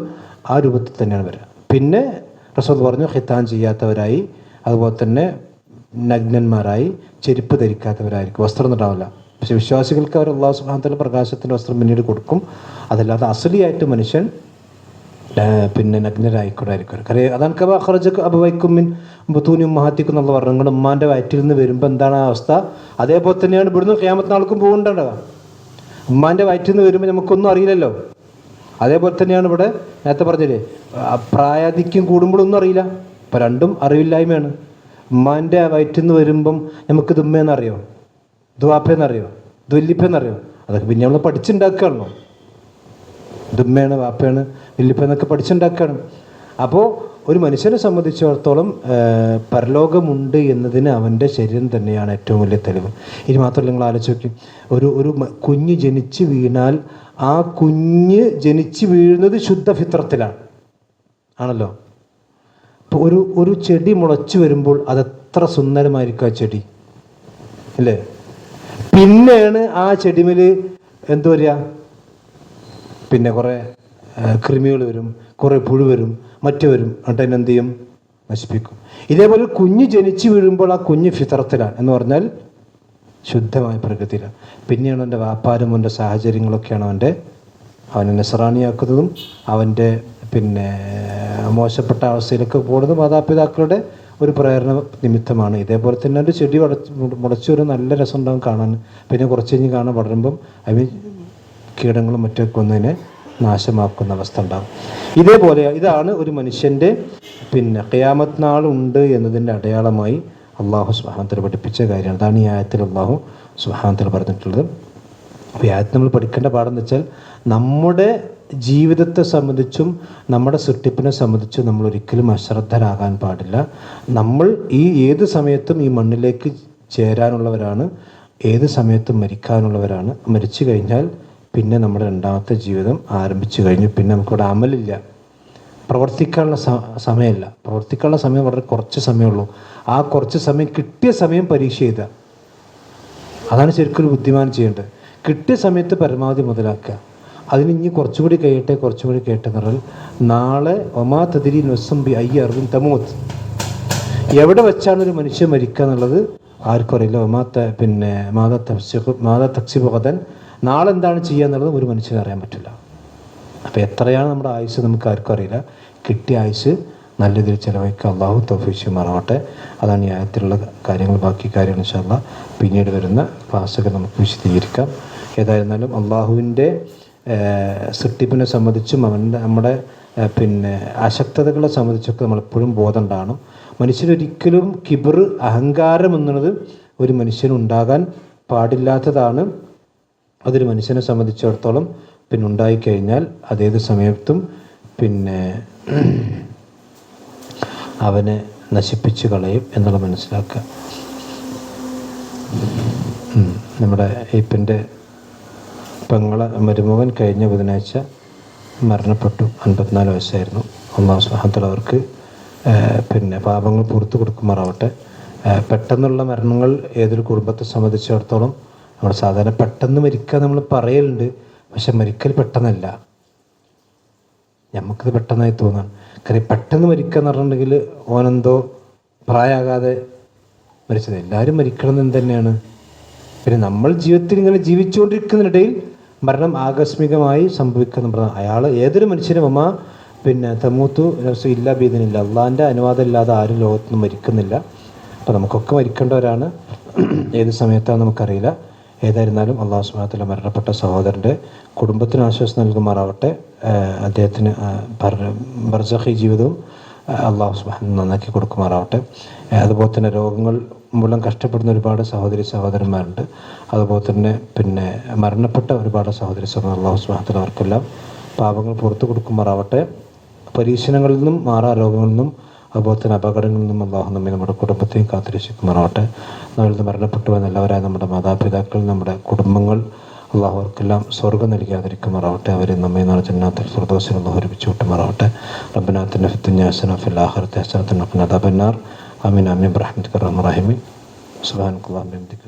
ആ രൂപത്തിൽ തന്നെയാണ് വരിക. പിന്നെ റസൂൽ പറഞ്ഞു ഖിത്താൻ ചെയ്യാത്തവരായി, അതുപോലെ തന്നെ നഗ്നന്മാരായി, ചെരുപ്പ് ധരിക്കാത്തവരായിരിക്കും, വസ്ത്രം ഉണ്ടാവില്ല. പക്ഷെ വിശ്വാസികൾക്ക് അവർ അല്ലാഹു സുബ്ഹാനഹു വ തആല പ്രകാശത്തിൻ്റെ വസ്ത്രം പിന്നീട് കൊടുക്കും. അതല്ലാതെ അസ്ലിയായിട്ട് മനുഷ്യൻ നഗ്നരായിക്കൊണ്ടായിരിക്കും. കാര്യം അതാണ് കബ അഖ്റജക അബവൈക്കും മിൻ ബുതൂനി ഉമ്മഹാത്തിക്കും എന്നുള്ള പറഞ്ഞു. നിങ്ങളുടെ ഉമ്മാൻ്റെ വയറ്റിൽ നിന്ന് വരുമ്പോൾ എന്താണ് ആ അവസ്ഥ, അതേപോലെ തന്നെയാണ് ഇവിടുന്ന് ഖിയാമത്ത് നാൾക്കും പോകേണ്ടത്. ഉമ്മാൻ്റെ വയറ്റിൽ നിന്ന് വരുമ്പോൾ നമുക്കൊന്നും അറിയില്ലല്ലോ. അതേപോലെ തന്നെയാണ് ഇവിടെ നേരത്തെ പറഞ്ഞില്ലേ, പ്രായാധിക്യം കൂടുമ്പോഴൊന്നും അറിയില്ല. ഇപ്പം രണ്ടും അറിവില്ലായ്മയാണ്. ഉമ്മാൻ്റെ വയറ്റിൽ നിന്ന് വരുമ്പം നമുക്ക് ദുമ്മയെന്നറിയോ, ദുവാപ്പയെന്നറിയോ, ദുല്ലിപ്പെന്നറിയോ, അതൊക്കെ പിന്നെ നമ്മൾ പഠിച്ചുണ്ടാക്കുകയാണല്ലോ. ദുമ്മയാണ്, വാപ്പയാണ്, വല്ലിപ്പെന്നൊക്കെ പഠിച്ചുണ്ടാക്കുകയാണ്. അപ്പോൾ ഒരു മനുഷ്യനെ സംബന്ധിച്ചിടത്തോളം പരലോകമുണ്ട് എന്നതിന് അവൻ്റെ ശരീരം തന്നെയാണ് ഏറ്റവും വലിയ തെളിവ്. ഇനി മാത്രമല്ല, നിങ്ങൾ ആലോചിച്ച് നോക്കി, ഒരു കുഞ്ഞ് ജനിച്ച് വീണാൽ ആ കുഞ്ഞ് ജനിച്ച് വീഴുന്നത് ശുദ്ധ ഫിത്രത്തിലാണ് ആണല്ലോ. ഇപ്പോൾ ഒരു ചെടി മുളച്ച് വരുമ്പോൾ അതെത്ര സുന്ദരമായിരിക്കും ആ ചെടി അല്ലേ. പിന്നെയാണ് ആ ചെടിമേൽ എന്തു വരിക, പിന്നെ കുറേ കൃമികൾ വരും, കുറേ പുഴു വരും, മറ്റു വരും, എന്നിട്ട് അതിനെന്ത് ചെയ്യും, നശിപ്പിക്കും. ഇതേപോലെ കുഞ്ഞ് ജനിച്ച് വീഴുമ്പോൾ ആ കുഞ്ഞ് ഫിത്രത്തിലാണ് എന്ന് പറഞ്ഞാൽ ശുദ്ധമായ പ്രകൃതിയിലാണ്. പിന്നെയാണ് അവൻ്റെ വ്യാപാരം, അവൻ്റെ സാഹചര്യങ്ങളൊക്കെയാണ് അവനെ നസ്രാണിയാക്കുന്നതും അവൻ്റെ മോശപ്പെട്ട അവസ്ഥയിലൊക്കെ പോകുന്നത് മാതാപിതാക്കളുടെ ഒരു പ്രേരണ നിമിത്തമാണ്. ഇതേപോലെ തന്നെ ഒരു ചെടി മുളച്ചു ഒരു നല്ല രസം ഉണ്ടാകും കാണാൻ. പിന്നെ കുറച്ച് കഴിഞ്ഞ് കാണാൻ വളരുമ്പം അതിന് കീടങ്ങളും മറ്റൊക്കെ ഒന്നതിനെ നാശമാക്കുന്ന അവസ്ഥ ഉണ്ടാകും. ഇതേപോലെ ഇതാണ് ഒരു മനുഷ്യൻ്റെ ഖിയാമത്ത് നാളുണ്ട് എന്നതിൻ്റെ അടയാളമായി അള്ളാഹു സുബ്ഹാനഹു വ തആല പഠിപ്പിച്ച കാര്യമാണ്. അതാണ് ഈ ആയത്തിൽ അള്ളാഹു സുബ്ഹാനഹു വ തആല പറഞ്ഞിട്ടുള്ളത്. അപ്പോൾ ഈ ആയത്ത് നമ്മൾ പഠിക്കേണ്ട പാഠം വെച്ചാൽ നമ്മുടെ ജീവിതത്തെ സംബന്ധിച്ചും നമ്മുടെ സൃഷ്ടിപ്പിനെ സംബന്ധിച്ചും നമ്മൾ ഒരിക്കലും അശ്രദ്ധരാകാൻ പാടില്ല. നമ്മൾ ഏത് സമയത്തും ഈ മണ്ണിലേക്ക് ചേരാനുള്ളവരാണ്, ഏത് സമയത്തും മരിക്കാനുള്ളവരാണ്. മരിച്ചു കഴിഞ്ഞാൽ പിന്നെ നമ്മുടെ രണ്ടാമത്തെ ജീവിതം ആരംഭിച്ചു കഴിഞ്ഞു. പിന്നെ നമുക്കിവിടെ അമലില്ല, പ്രവർത്തിക്കാനുള്ള സമയമില്ല. പ്രവർത്തിക്കാനുള്ള സമയം വളരെ കുറച്ച് സമയമുള്ളൂ. ആ കുറച്ച് സമയം, കിട്ടിയ സമയം പരീക്ഷ എഴുതുക. അതാണ് ശരിക്കും ഒരു ബുദ്ധിമാൻ ചെയ്യേണ്ടത്. കിട്ടിയ സമയത്ത് പരമാവധി മുതലാക്കുക. അതിന് ഇനി കുറച്ചുകൂടി കഴിയട്ടെ എന്ന് പറഞ്ഞാൽ നാളെ ഒമാ തദ്രി നഫ്സുൻ ബി അയ്യി അർദിൻ തമൂത്ത്, എവിടെ വെച്ചാണ് ഒരു മനുഷ്യൻ മരിക്കുക എന്നുള്ളത് ആർക്കും അറിയില്ല. മാതാ തക്സിബു ഗദൻ, നാളെ എന്താണ് ചെയ്യുക എന്നുള്ളത് ഒരു മനുഷ്യന് അറിയാൻ പറ്റില്ല. അപ്പോൾ എത്രയാണ് നമ്മുടെ ആയുസ് നമുക്ക് ആർക്കും അറിയില്ല. കിട്ടിയ ആയുസ് നല്ല രീതിയിൽ ചിലവഴിക്കുക. അള്ളാഹു തൗഫീഖ് ചെയ്യുമാറാവട്ടെ. അതാണ് ഈ ആയത്തിലുള്ള കാര്യങ്ങൾ. ബാക്കി കാര്യങ്ങൾ ഇൻഷാ അല്ലാഹ് പിന്നീട് വരുന്ന ക്ലാസ്സുകൾ നമുക്ക് വിശദീകരിക്കാം. ഏതായിരുന്നാലും അള്ളാഹുവിൻ്റെ സൃഷ്ടിപ്പിനെ സംബന്ധിച്ചും നമ്മുടെ അശക്തതകളെ സംബന്ധിച്ചൊക്കെ നമ്മളെപ്പോഴും ബോധം ഉണ്ടാകണം. മനുഷ്യനൊരിക്കലും കിബർ, അഹങ്കാരം എന്നുള്ളത് ഒരു മനുഷ്യനുണ്ടാകാൻ പാടില്ലാത്തതാണ്. അതൊരു മനുഷ്യനെ സംബന്ധിച്ചിടത്തോളം ഉണ്ടായിക്കഴിഞ്ഞാൽ അതേത് സമയത്തും അവനെ നശിപ്പിച്ച് കളയും എന്നുള്ളത് മനസ്സിലാക്കുക. നമ്മുടെ ഇപ്പൻ്റെ പെങ്ങളെ മരുമകൻ കഴിഞ്ഞ ബുധനാഴ്ച മരണപ്പെട്ടു. 54 വയസ്സായിരുന്നു. അല്ലാഹു സുബ്ഹാനഹു വ തആല അവർക്ക് പാപങ്ങൾ പുറത്തു കൊടുക്കുമാറാവട്ടെ. പെട്ടെന്നുള്ള മരണങ്ങൾ ഏതൊരു കുടുംബത്തെ സംബന്ധിച്ചിടത്തോളം നമ്മൾ സാധാരണ പെട്ടെന്ന് മരിക്കുക നമ്മൾ പറയലുണ്ട്. പക്ഷെ മരിക്കൽ പെട്ടെന്നല്ല, നമുക്കത് പെട്ടെന്നായി തോന്നാണ്. കാര്യം പെട്ടെന്ന് മരിക്കുക എന്ന് പറഞ്ഞിട്ടുണ്ടെങ്കിൽ ഓനെന്തോ പ്രായമാകാതെ മരിച്ചത്. എല്ലാവരും മരിക്കണം എന്ന് തന്നെയാണ്. പിന്നെ നമ്മൾ ജീവിതത്തിൽ ഇങ്ങനെ ജീവിച്ചുകൊണ്ടിരിക്കുന്നതിനിടയിൽ മരണം ആകസ്മികമായി സംഭവിക്കുന്ന അയാൾ ഏതൊരു മനുഷ്യനും തമൂത്തു നഫ്സു ഇല്ലാ ബിഇദ്നില്ലാ, അള്ളാഹിൻ്റെ അനുവാദം ഇല്ലാതെ ആരും ലോകത്തൊന്നും മരിക്കുന്നില്ല. അപ്പോൾ നമുക്കൊക്കെ മരിക്കേണ്ടവരാണ്. ഏത് സമയത്താണ് നമുക്കറിയില്ല. ഏതായിരുന്നാലും അള്ളാഹു സുബ്ഹാനഹു വ തആല മരണപ്പെട്ട സഹോദരൻ്റെ കുടുംബത്തിന് ആശ്വാസം നൽകുമാറാവട്ടെ. അദ്ദേഹത്തിന് ബർസഖി ജീവിതവും അള്ളാഹു സുബ്ഹാനഹു നന്നാക്കി കൊടുക്കുമാറാവട്ടെ. അതുപോലെ തന്നെ രോഗങ്ങൾ മൂലം കഷ്ടപ്പെടുന്ന ഒരുപാട് സഹോദരന്മാരുണ്ട്. അതുപോലെ തന്നെ മരണപ്പെട്ട ഒരുപാട് സഹോദരന്മാർ അള്ളാഹു സുബ്ഹാനഹു വ തആല അവർക്കെല്ലാം പാപങ്ങൾ പുറത്തു കൊടുക്കുമാറാവട്ടെ. പരീക്ഷണങ്ങളിൽ നിന്നും രോഗങ്ങളിൽ നിന്നും അതുപോലെ തന്നെ അപകടങ്ങളിൽ നിന്നും അള്ളാഹു നമ്മെ നമ്മുടെ കുടുംബത്തെയും കാത്തുരക്ഷിക്കുമാറാവട്ടെ. നമ്മളിൽ മരണപ്പെട്ടു പോയ നല്ലവരായ നമ്മുടെ മാതാപിതാക്കൾ, നമ്മുടെ കുടുംബങ്ങൾ അള്ളാഹു അവർക്കെല്ലാം സ്വർഗ്ഗം നൽകാതിരിക്കുമാറാവട്ടെ. അവരെ നമ്മെ നാളെ ജന്നാത്തുൽ ഫിർദൗസിൽ അള്ളാഹു ഒരുമിച്ച് വിട്ടുമാറാവട്ടെ. റബ്ബനാ ആതിനാ ഫിദ്ദുനിയാ ഹസനത വഫിൽ ആഖിറതി ഹസനത വഖിനാ അദാബന്നാർ. ആമീൻ ആമീൻ ബിറഹ്മതിക യാ അർഹമർ റഹീമീൻ. സുബ്ഹാനക്കല്ലാഹി വബിഹംദിക.